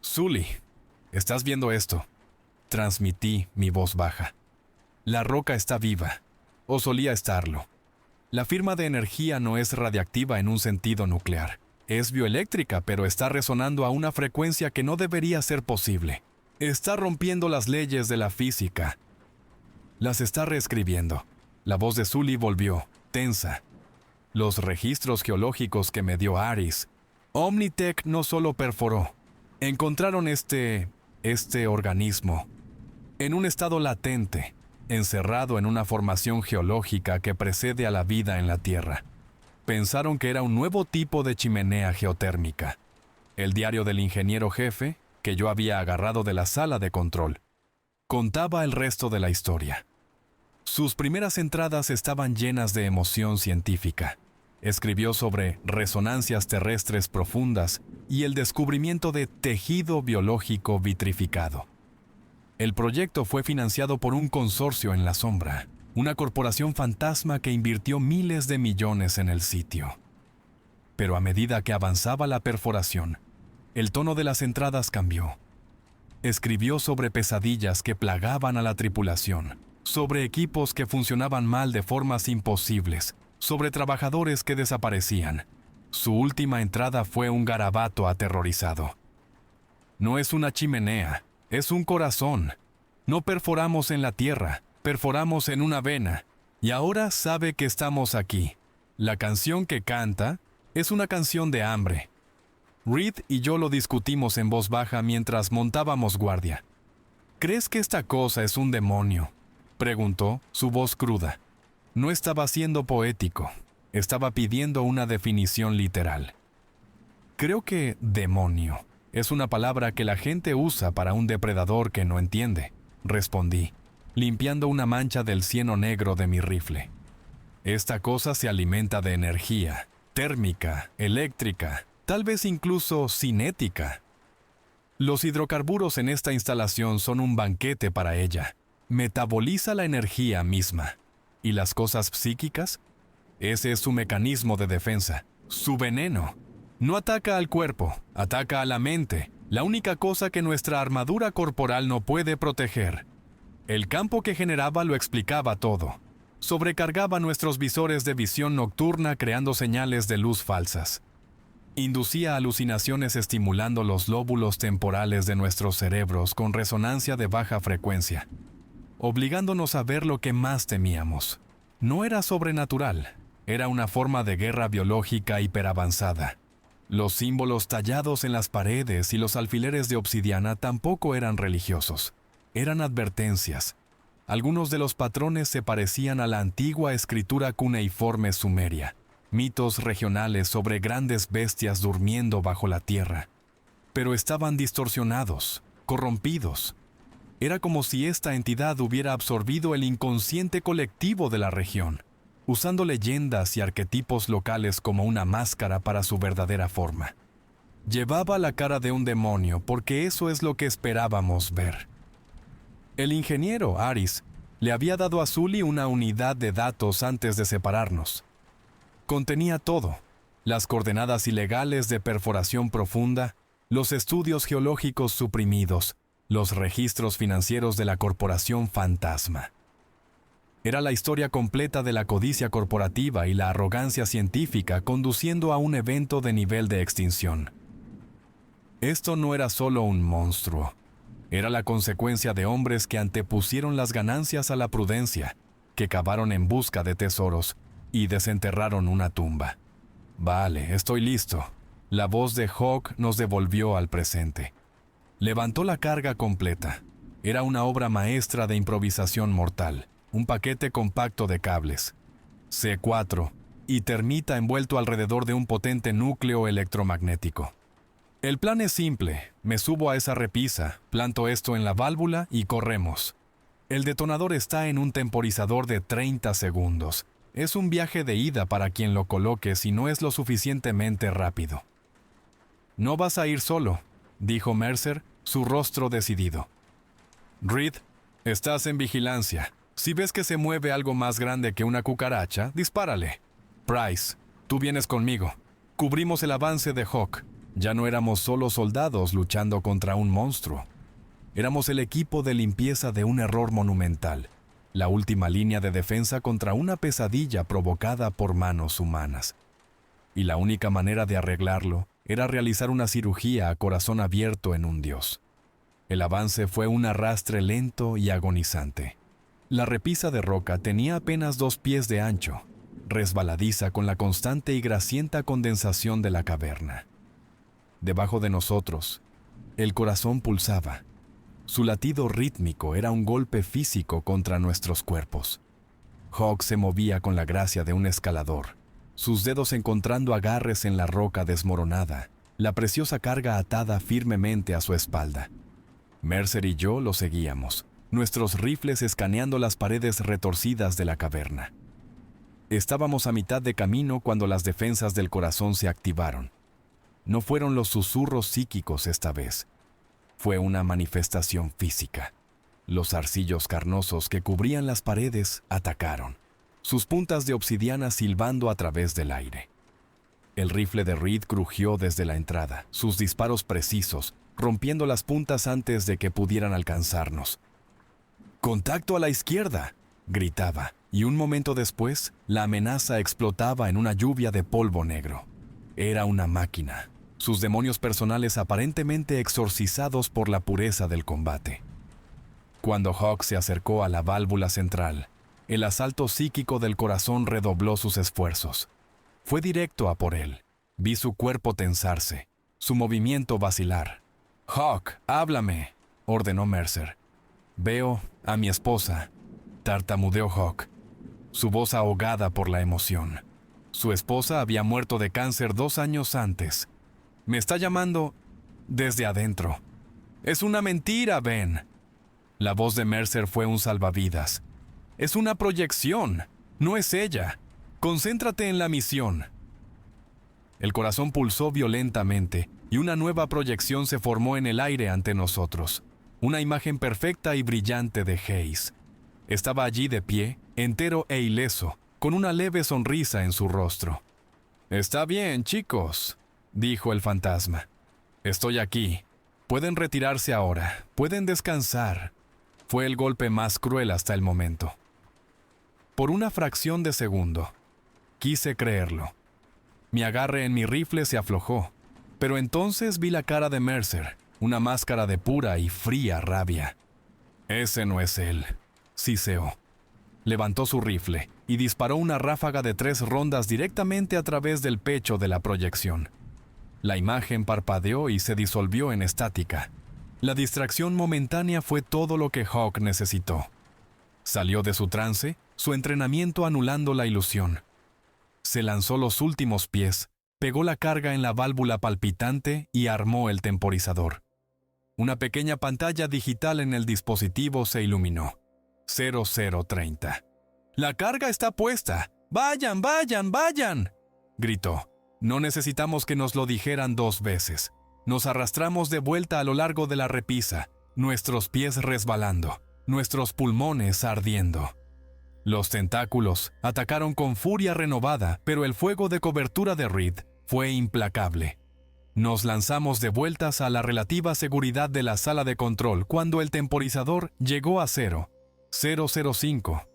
«Sully, ¿estás viendo esto?», transmití mi voz baja. «La roca está viva, o solía estarlo. La firma de energía no es radiactiva en un sentido nuclear. Es bioeléctrica, pero está resonando a una frecuencia que no debería ser posible. Está rompiendo las leyes de la física. Las está reescribiendo». La voz de Sully volvió, tensa. «Los registros geológicos que me dio Aris. Omnitech no solo perforó. Encontraron este organismo en un estado latente, encerrado en una formación geológica que precede a la vida en la Tierra. Pensaron que era un nuevo tipo de chimenea geotérmica. El diario del ingeniero jefe, que yo había agarrado de la sala de control, contaba el resto de la historia. Sus primeras entradas estaban llenas de emoción científica. Escribió sobre resonancias terrestres profundas y el descubrimiento de tejido biológico vitrificado. El proyecto fue financiado por un consorcio en la sombra, una corporación fantasma que invirtió miles de millones en el sitio. Pero a medida que avanzaba la perforación, el tono de las entradas cambió. Escribió sobre pesadillas que plagaban a la tripulación, sobre equipos que funcionaban mal de formas imposibles, sobre trabajadores que desaparecían. Su última entrada fue un garabato aterrorizado. «No es una chimenea, es un corazón. No perforamos en la tierra, perforamos en una vena. Y ahora sabe que estamos aquí. La canción que canta es una canción de hambre». Reed y yo lo discutimos en voz baja mientras montábamos guardia. «¿Crees que esta cosa es un demonio?», preguntó, su voz cruda. No estaba siendo poético, estaba pidiendo una definición literal. «Creo que demonio es una palabra que la gente usa para un depredador que no entiende», respondí, limpiando una mancha del cieno negro de mi rifle. «Esta cosa se alimenta de energía, térmica, eléctrica, tal vez incluso cinética. Los hidrocarburos en esta instalación son un banquete para ella. Metaboliza la energía misma. ¿Y las cosas psíquicas? Ese es su mecanismo de defensa, su veneno. No ataca al cuerpo, ataca a la mente, la única cosa que nuestra armadura corporal no puede proteger. El campo que generaba lo explicaba todo. Sobrecargaba nuestros visores de visión nocturna creando señales de luz falsas. Inducía alucinaciones estimulando los lóbulos temporales de nuestros cerebros con resonancia de baja frecuencia, obligándonos a ver lo que más temíamos. No era sobrenatural, era una forma de guerra biológica hiperavanzada. Los símbolos tallados en las paredes y los alfileres de obsidiana tampoco eran religiosos, eran advertencias. Algunos de los patrones se parecían a la antigua escritura cuneiforme sumeria, mitos regionales sobre grandes bestias durmiendo bajo la tierra. Pero estaban distorsionados, corrompidos. Era como si esta entidad hubiera absorbido el inconsciente colectivo de la región, usando leyendas y arquetipos locales como una máscara para su verdadera forma. Llevaba la cara de un demonio porque eso es lo que esperábamos ver. El ingeniero Aris Le había dado a Sully una unidad de datos antes de separarnos. Contenía todo: las coordenadas ilegales de perforación profunda, los estudios geológicos suprimidos, los registros financieros de la corporación fantasma. Era la historia completa de la codicia corporativa y la arrogancia científica conduciendo a un evento de nivel de extinción. Esto no era solo un monstruo. Era la consecuencia de hombres que antepusieron las ganancias a la prudencia, que cavaron en busca de tesoros y desenterraron una tumba. Vale, estoy listo. La voz de Hawk nos devolvió al presente. Levantó la carga completa. Era una obra maestra de improvisación mortal. Un paquete compacto de cables, C4 y termita envuelto alrededor de un potente núcleo electromagnético. El plan es simple: me subo a esa repisa, planto esto en la válvula y corremos. El detonador está en un temporizador de 30 segundos. Es un viaje de ida para quien lo coloque si no es lo suficientemente rápido. No vas a ir solo, dijo Mercer, su rostro decidido. Reed, estás en vigilancia. Si ves que se mueve algo más grande que una cucaracha, dispárale. Price, tú vienes conmigo. Cubrimos el avance de Hawk. Ya no éramos solo soldados luchando contra un monstruo. Éramos el equipo de limpieza de un error monumental, la última línea de defensa contra una pesadilla provocada por manos humanas. Y la única manera de arreglarlo era realizar una cirugía a corazón abierto en un dios. El avance fue un arrastre lento y agonizante. La repisa de roca tenía apenas 2 pies de ancho, resbaladiza con la constante y grasienta condensación de la caverna. Debajo de nosotros, el corazón pulsaba. Su latido rítmico era un golpe físico contra nuestros cuerpos. Hawk se movía con la gracia de un escalador, sus dedos encontrando agarres en la roca desmoronada, la preciosa carga atada firmemente a su espalda. Mercer y yo lo seguíamos, nuestros rifles escaneando las paredes retorcidas de la caverna. Estábamos a mitad de camino cuando las defensas del corazón se activaron. No fueron los susurros psíquicos esta vez. Fue una manifestación física. Los arcillos carnosos que cubrían las paredes atacaron, sus puntas de obsidiana silbando a través del aire. El rifle de Reed crujió desde la entrada, sus disparos precisos, rompiendo las puntas antes de que pudieran alcanzarnos. ¡Contacto a la izquierda!, gritaba, y un momento después, la amenaza explotaba en una lluvia de polvo negro. Era una máquina, sus demonios personales aparentemente exorcizados por la pureza del combate. Cuando Hawk se acercó a la válvula central, el asalto psíquico del corazón redobló sus esfuerzos. Fue directo a por él. Vi su cuerpo tensarse, su movimiento vacilar. «Hawk, háblame», ordenó Mercer. «Veo a mi esposa», tartamudeó Hawk, su voz ahogada por la emoción. Su esposa había muerto de cáncer 2 años antes. «Me está llamando desde adentro». «Es una mentira, Ben». La voz de Mercer fue un salvavidas. «Es una proyección, no es ella. Concéntrate en la misión». El corazón pulsó violentamente y una nueva proyección se formó en el aire ante nosotros. Una imagen perfecta y brillante de Hayes. Estaba allí de pie, entero e ileso, con una leve sonrisa en su rostro. «Está bien, chicos», dijo el fantasma. «Estoy aquí. Pueden retirarse ahora. Pueden descansar». Fue el golpe más cruel hasta el momento. Por una fracción de segundo, quise creerlo. Mi agarre en mi rifle se aflojó, pero entonces vi la cara de Mercer, una máscara de pura y fría rabia. «Ese no es él», siseó. Levantó su rifle y disparó una ráfaga de 3 rondas directamente a través del pecho de la proyección. La imagen parpadeó y se disolvió en estática. La distracción momentánea fue todo lo que Hawk necesitó. Salió de su trance, su entrenamiento anulando la ilusión. Se lanzó los últimos pies, pegó la carga en la válvula palpitante y armó el temporizador. Una pequeña pantalla digital en el dispositivo se iluminó. 0030. «¡La carga está puesta! ¡Vayan, vayan, vayan!», gritó. No necesitamos que nos lo dijeran 2 veces. Nos arrastramos de vuelta a lo largo de la repisa, nuestros pies resbalando. nuestros pulmones ardiendo. Los tentáculos atacaron con furia renovada, pero el fuego de cobertura de Reed fue implacable. Nos lanzamos de vueltas a la relativa seguridad de la sala de control cuando el temporizador llegó a 0,005.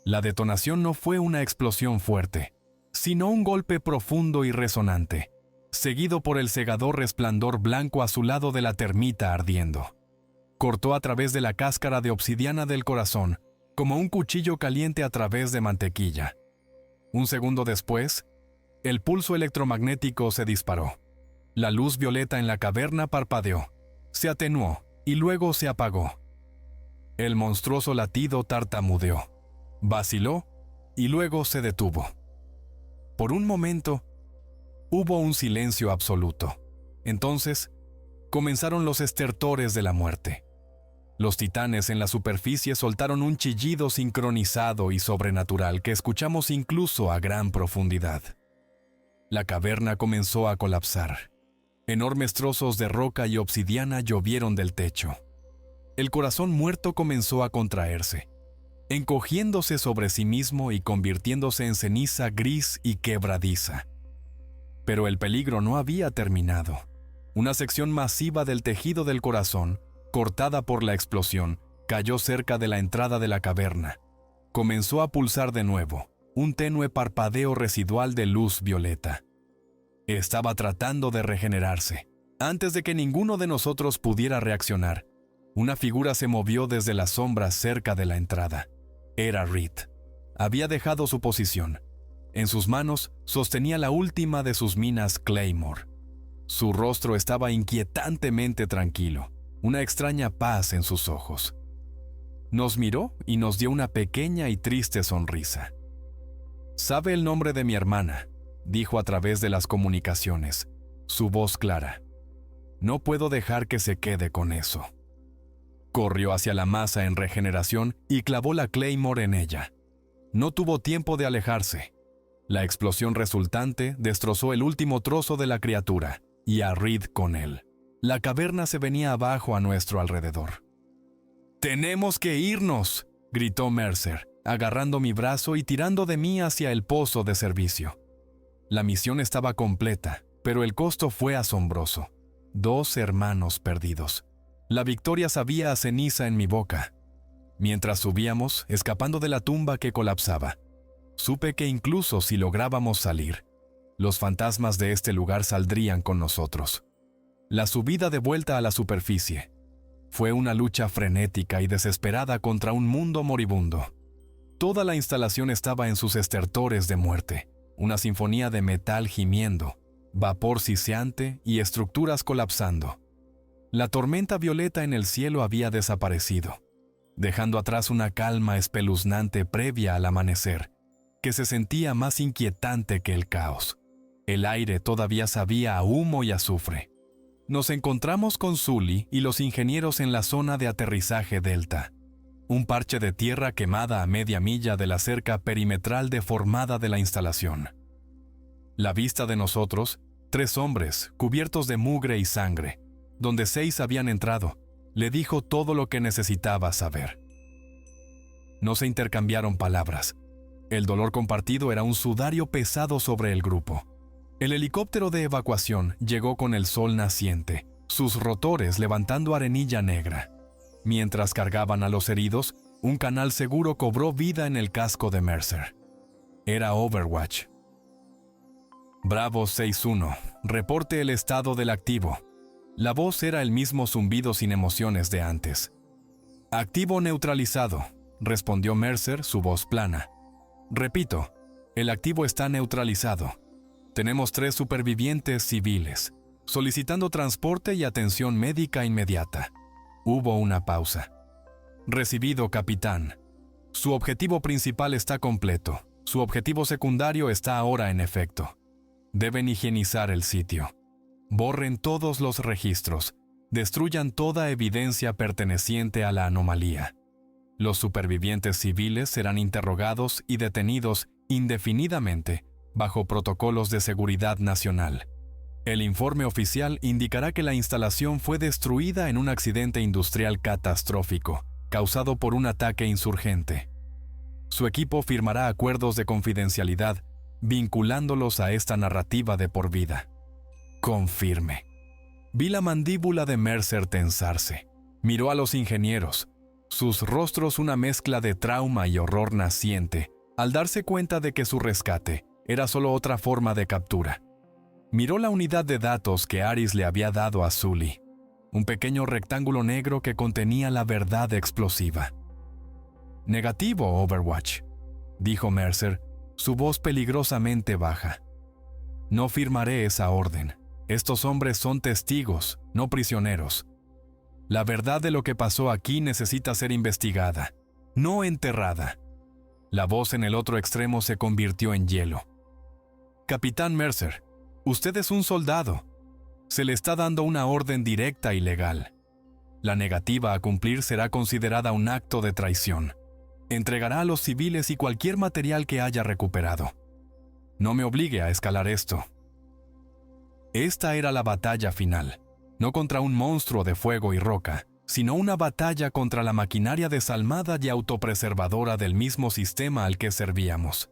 La detonación no fue una explosión fuerte, sino un golpe profundo y resonante, seguido por el cegador resplandor blanco azulado de la termita ardiendo. Cortó a través de la cáscara de obsidiana del corazón, como un cuchillo caliente a través de mantequilla. Un segundo después, el pulso electromagnético se disparó. La luz violeta en la caverna parpadeó, se atenuó y luego se apagó. El monstruoso latido tartamudeó, vaciló y luego se detuvo. Por un momento, hubo un silencio absoluto. Entonces, comenzaron los estertores de la muerte. Los titanes en la superficie soltaron un chillido sincronizado y sobrenatural que escuchamos incluso a gran profundidad. La caverna comenzó a colapsar. Enormes trozos de roca y obsidiana llovieron del techo. El corazón muerto comenzó a contraerse, encogiéndose sobre sí mismo y convirtiéndose en ceniza gris y quebradiza. Pero el peligro no había terminado. Una sección masiva del tejido del corazón, cortada por la explosión, cayó cerca de la entrada de la caverna. Comenzó a pulsar de nuevo, un tenue parpadeo residual de luz violeta. Estaba tratando de regenerarse. Antes de que ninguno de nosotros pudiera reaccionar, una figura se movió desde las sombras cerca de la entrada. Era Reed. Había dejado su posición. En sus manos sostenía la última de sus minas Claymore. Su rostro estaba inquietantemente tranquilo, una extraña paz en sus ojos. Nos miró y nos dio una pequeña y triste sonrisa. «Sabe el nombre de mi hermana», dijo a través de las comunicaciones, su voz clara. «No puedo dejar que se quede con eso». Corrió hacia la masa en regeneración y clavó la Claymore en ella. No tuvo tiempo de alejarse. La explosión resultante destrozó el último trozo de la criatura, y a Reed con él. La caverna se venía abajo a nuestro alrededor. «¡Tenemos que irnos!», gritó Mercer, agarrando mi brazo y tirando de mí hacia el pozo de servicio. La misión estaba completa, pero el costo fue asombroso. 2 hermanos perdidos. La victoria sabía a ceniza en mi boca. Mientras subíamos, escapando de la tumba que colapsaba, supe que incluso si lográbamos salir, los fantasmas de este lugar saldrían con nosotros. La subida de vuelta a la superficie fue una lucha frenética y desesperada contra un mundo moribundo. Toda la instalación estaba en sus estertores de muerte, una sinfonía de metal gimiendo, vapor siseante y estructuras colapsando. La tormenta violeta en el cielo había desaparecido, dejando atrás una calma espeluznante previa al amanecer, que se sentía más inquietante que el caos. El aire todavía sabía a humo y azufre. Nos encontramos con Sully y los ingenieros en la zona de aterrizaje Delta, un parche de tierra quemada a media milla de la cerca perimetral deformada de la instalación. La vista de nosotros, 3 hombres cubiertos de mugre y sangre, donde 6 habían entrado, le dijo todo lo que necesitaba saber. No se intercambiaron palabras. El dolor compartido era un sudario pesado sobre el grupo. El helicóptero de evacuación llegó con el sol naciente, sus rotores levantando arenilla negra. Mientras cargaban a los heridos, un canal seguro cobró vida en el casco de Mercer. Era Overwatch. Bravo 6-1, reporte el estado del activo. La voz era el mismo zumbido sin emociones de antes. Activo neutralizado, respondió Mercer, su voz plana. Repito, el activo está neutralizado. Tenemos 3 supervivientes civiles, solicitando transporte y atención médica inmediata. Hubo una pausa. Recibido, capitán. Su objetivo principal está completo. Su objetivo secundario está ahora en efecto. Deben higienizar el sitio. Borren todos los registros. Destruyan toda evidencia perteneciente a la anomalía. Los supervivientes civiles serán interrogados y detenidos indefinidamente bajo protocolos de seguridad nacional. El informe oficial indicará que la instalación fue destruida en un accidente industrial catastrófico causado por un ataque insurgente. Su equipo firmará acuerdos de confidencialidad, vinculándolos a esta narrativa de por vida. Confirme. Vi la mandíbula de Mercer tensarse. Miró a los ingenieros, sus rostros una mezcla de trauma y horror naciente, al darse cuenta de que su rescate era solo otra forma de captura. Miró la unidad de datos que Aris le había dado a Sully, un pequeño rectángulo negro que contenía la verdad explosiva. «Negativo, Overwatch», dijo Mercer, su voz peligrosamente baja. «No firmaré esa orden. Estos hombres son testigos, no prisioneros. La verdad de lo que pasó aquí necesita ser investigada, no enterrada». La voz en el otro extremo se convirtió en hielo. «Capitán Mercer, usted es un soldado. Se le está dando una orden directa y legal. La negativa a cumplir será considerada un acto de traición. Entregará a los civiles y cualquier material que haya recuperado. No me obligue a escalar esto». Esta era la batalla final, no contra un monstruo de fuego y roca, sino una batalla contra la maquinaria desalmada y autopreservadora del mismo sistema al que servíamos.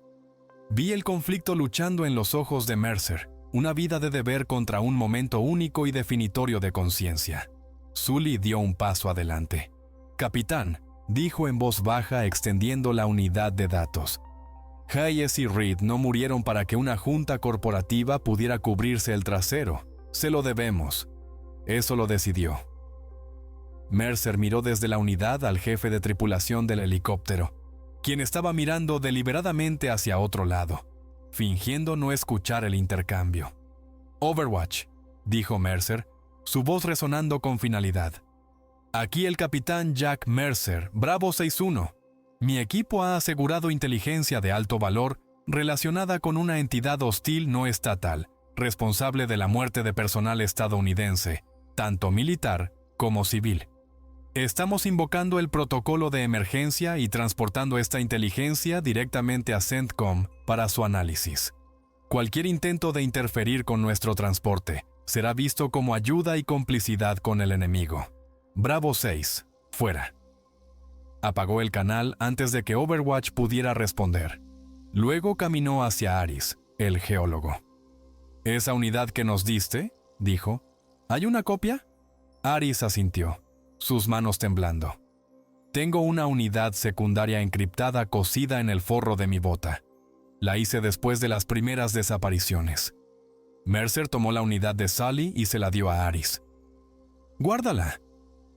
Vi el conflicto luchando en los ojos de Mercer, una vida de deber contra un momento único y definitorio de conciencia. Sully dio un paso adelante. «Capitán», dijo en voz baja extendiendo la unidad de datos. «Hayes y Reed no murieron para que una junta corporativa pudiera cubrirse el trasero. Se lo debemos. Eso lo decidió». Mercer miró desde la unidad al jefe de tripulación del helicóptero, quien estaba mirando deliberadamente hacia otro lado, fingiendo no escuchar el intercambio. «Overwatch», dijo Mercer, su voz resonando con finalidad. «Aquí el capitán Jack Mercer, Bravo 61. Mi equipo ha asegurado inteligencia de alto valor relacionada con una entidad hostil no estatal, responsable de la muerte de personal estadounidense, tanto militar como civil. Estamos invocando el protocolo de emergencia y transportando esta inteligencia directamente a CENTCOM para su análisis. Cualquier intento de interferir con nuestro transporte será visto como ayuda y complicidad con el enemigo. Bravo 6, fuera». Apagó el canal antes de que Overwatch pudiera responder. Luego caminó hacia Aris, el geólogo. «¿Esa unidad que nos diste?», dijo. «¿Hay una copia?». Aris asintió, sus manos temblando. «Tengo una unidad secundaria encriptada cosida en el forro de mi bota. La hice después de las primeras desapariciones». Mercer tomó la unidad de Sully y se la dio a Aris. «Guárdala.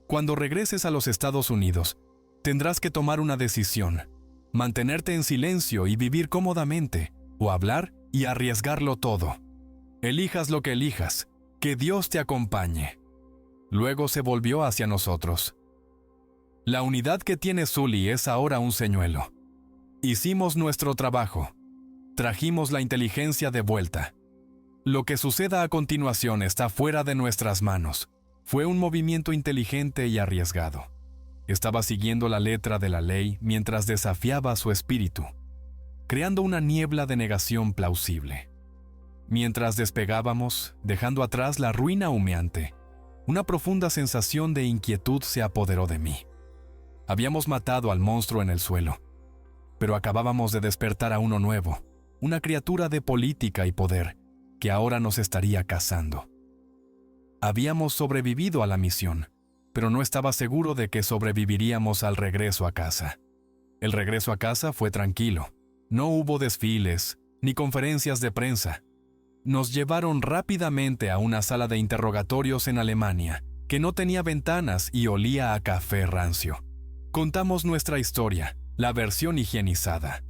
Cuando regreses a los Estados Unidos, tendrás que tomar una decisión, mantenerte en silencio y vivir cómodamente, o hablar y arriesgarlo todo. Elijas lo que elijas, que Dios te acompañe». Luego se volvió hacia nosotros. «La unidad que tiene Sully es ahora un señuelo. Hicimos nuestro trabajo. Trajimos la inteligencia de vuelta. Lo que suceda a continuación está fuera de nuestras manos. Fue un movimiento inteligente y arriesgado. Estaba siguiendo la letra de la ley mientras desafiaba su espíritu, creando una niebla de negación plausible. Mientras despegábamos, dejando atrás la ruina humeante, una profunda sensación de inquietud se apoderó de mí. Habíamos matado al monstruo en el suelo, pero acabábamos de despertar a uno nuevo, una criatura de política y poder, que ahora nos estaría cazando. Habíamos sobrevivido a la misión, pero no estaba seguro de que sobreviviríamos al regreso a casa. El regreso a casa fue tranquilo. No hubo desfiles, ni conferencias de prensa. Nos llevaron rápidamente a una sala de interrogatorios en Alemania, que no tenía ventanas y olía a café rancio. Contamos nuestra historia, la versión higienizada.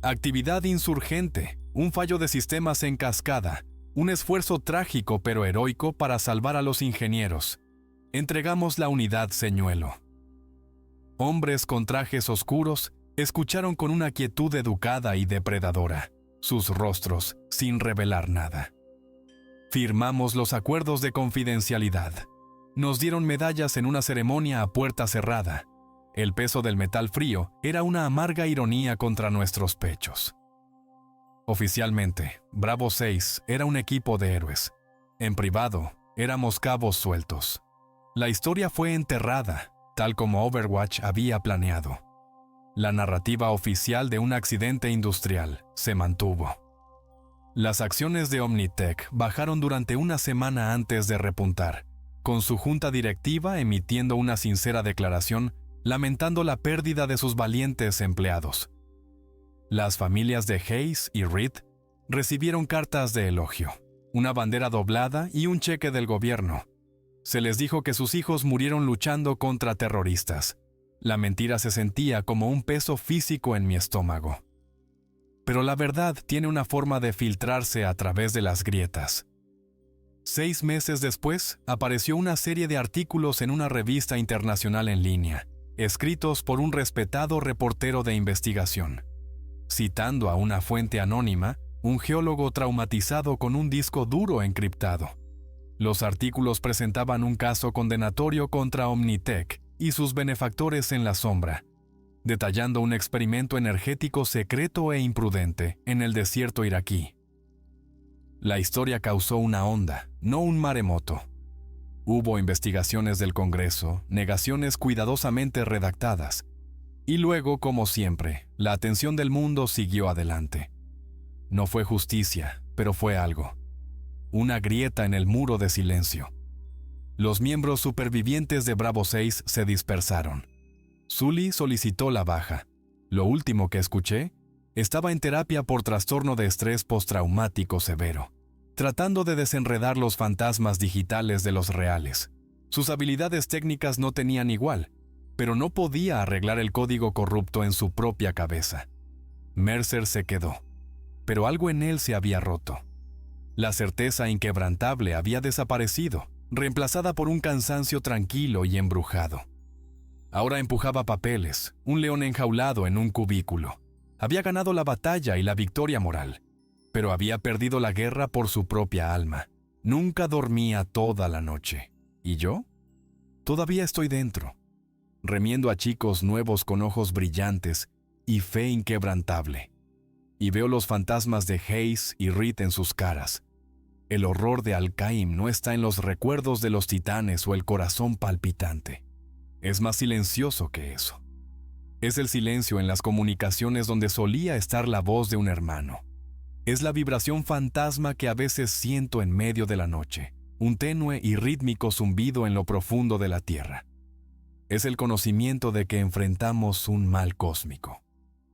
Actividad insurgente, un fallo de sistemas en cascada, un esfuerzo trágico pero heroico para salvar a los ingenieros. Entregamos la unidad señuelo. Hombres con trajes oscuros escucharon con una quietud educada y depredadora, sus rostros sin revelar nada. Firmamos los acuerdos de confidencialidad. Nos dieron medallas en una ceremonia a puerta cerrada. El peso del metal frío era una amarga ironía contra nuestros pechos. Oficialmente, Bravo 6 era un equipo de héroes. En privado, éramos cabos sueltos. La historia fue enterrada, tal como Overwatch había planeado. La narrativa oficial de un accidente industrial se mantuvo. Las acciones de Omnitech bajaron durante una semana antes de repuntar, con su junta directiva emitiendo una sincera declaración lamentando la pérdida de sus valientes empleados. Las familias de Hayes y Reed recibieron cartas de elogio, una bandera doblada y un cheque del gobierno. Se les dijo que sus hijos murieron luchando contra terroristas. La mentira se sentía como un peso físico en mi estómago. Pero la verdad tiene una forma de filtrarse a través de las grietas. 6 meses después, apareció una serie de artículos en una revista internacional en línea, escritos por un respetado reportero de investigación. Citando a una fuente anónima, un geólogo traumatizado con un disco duro encriptado. Los artículos presentaban un caso condenatorio contra Omnitech y sus benefactores en la sombra, detallando un experimento energético secreto e imprudente en el desierto iraquí. La historia causó una onda, no un maremoto. Hubo investigaciones del Congreso, negaciones cuidadosamente redactadas, y luego, como siempre, la atención del mundo siguió adelante. No fue justicia, pero fue algo. Una grieta en el muro de silencio. Los miembros supervivientes de Bravo 6 se dispersaron. Sully solicitó la baja. Lo último que escuché, estaba en terapia por trastorno de estrés postraumático severo, tratando de desenredar los fantasmas digitales de los reales. Sus habilidades técnicas no tenían igual, pero no podía arreglar el código corrupto en su propia cabeza. Mercer se quedó, pero algo en él se había roto. La certeza inquebrantable había desaparecido, reemplazada por un cansancio tranquilo y embrujado. Ahora empujaba papeles, un león enjaulado en un cubículo. Había ganado la batalla y la victoria moral, pero había perdido la guerra por su propia alma. Nunca dormía toda la noche. ¿Y yo? Todavía estoy dentro, remiendo a chicos nuevos con ojos brillantes y fe inquebrantable. Y veo los fantasmas de Hayes y Reed en sus caras. El horror de Al-Qaim no está en los recuerdos de los titanes o el corazón palpitante. Es más silencioso que eso. Es el silencio en las comunicaciones donde solía estar la voz de un hermano. Es la vibración fantasma que a veces siento en medio de la noche, un tenue y rítmico zumbido en lo profundo de la tierra. Es el conocimiento de que enfrentamos un mal cósmico,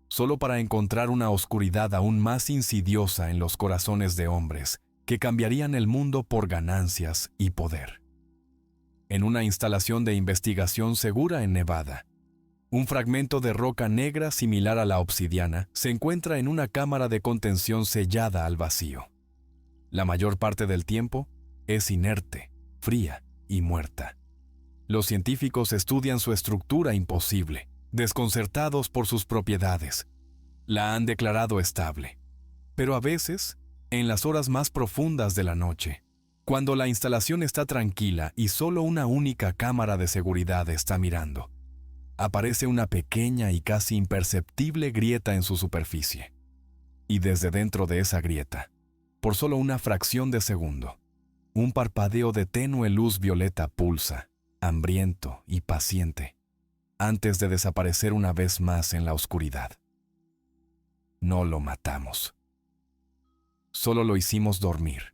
solo para encontrar una oscuridad aún más insidiosa en los corazones de hombres que cambiarían el mundo por ganancias y poder. En una instalación de investigación segura en Nevada, un fragmento de roca negra similar a la obsidiana se encuentra en una cámara de contención sellada al vacío. La mayor parte del tiempo es inerte, fría y muerta. Los científicos estudian su estructura imposible, desconcertados por sus propiedades. La han declarado estable. Pero a veces, en las horas más profundas de la noche, cuando la instalación está tranquila y solo una única cámara de seguridad está mirando, aparece una pequeña y casi imperceptible grieta en su superficie. Y desde dentro de esa grieta, por solo una fracción de segundo, un parpadeo de tenue luz violeta pulsa, hambriento y paciente, antes de desaparecer una vez más en la oscuridad. No lo matamos. Solo lo hicimos dormir.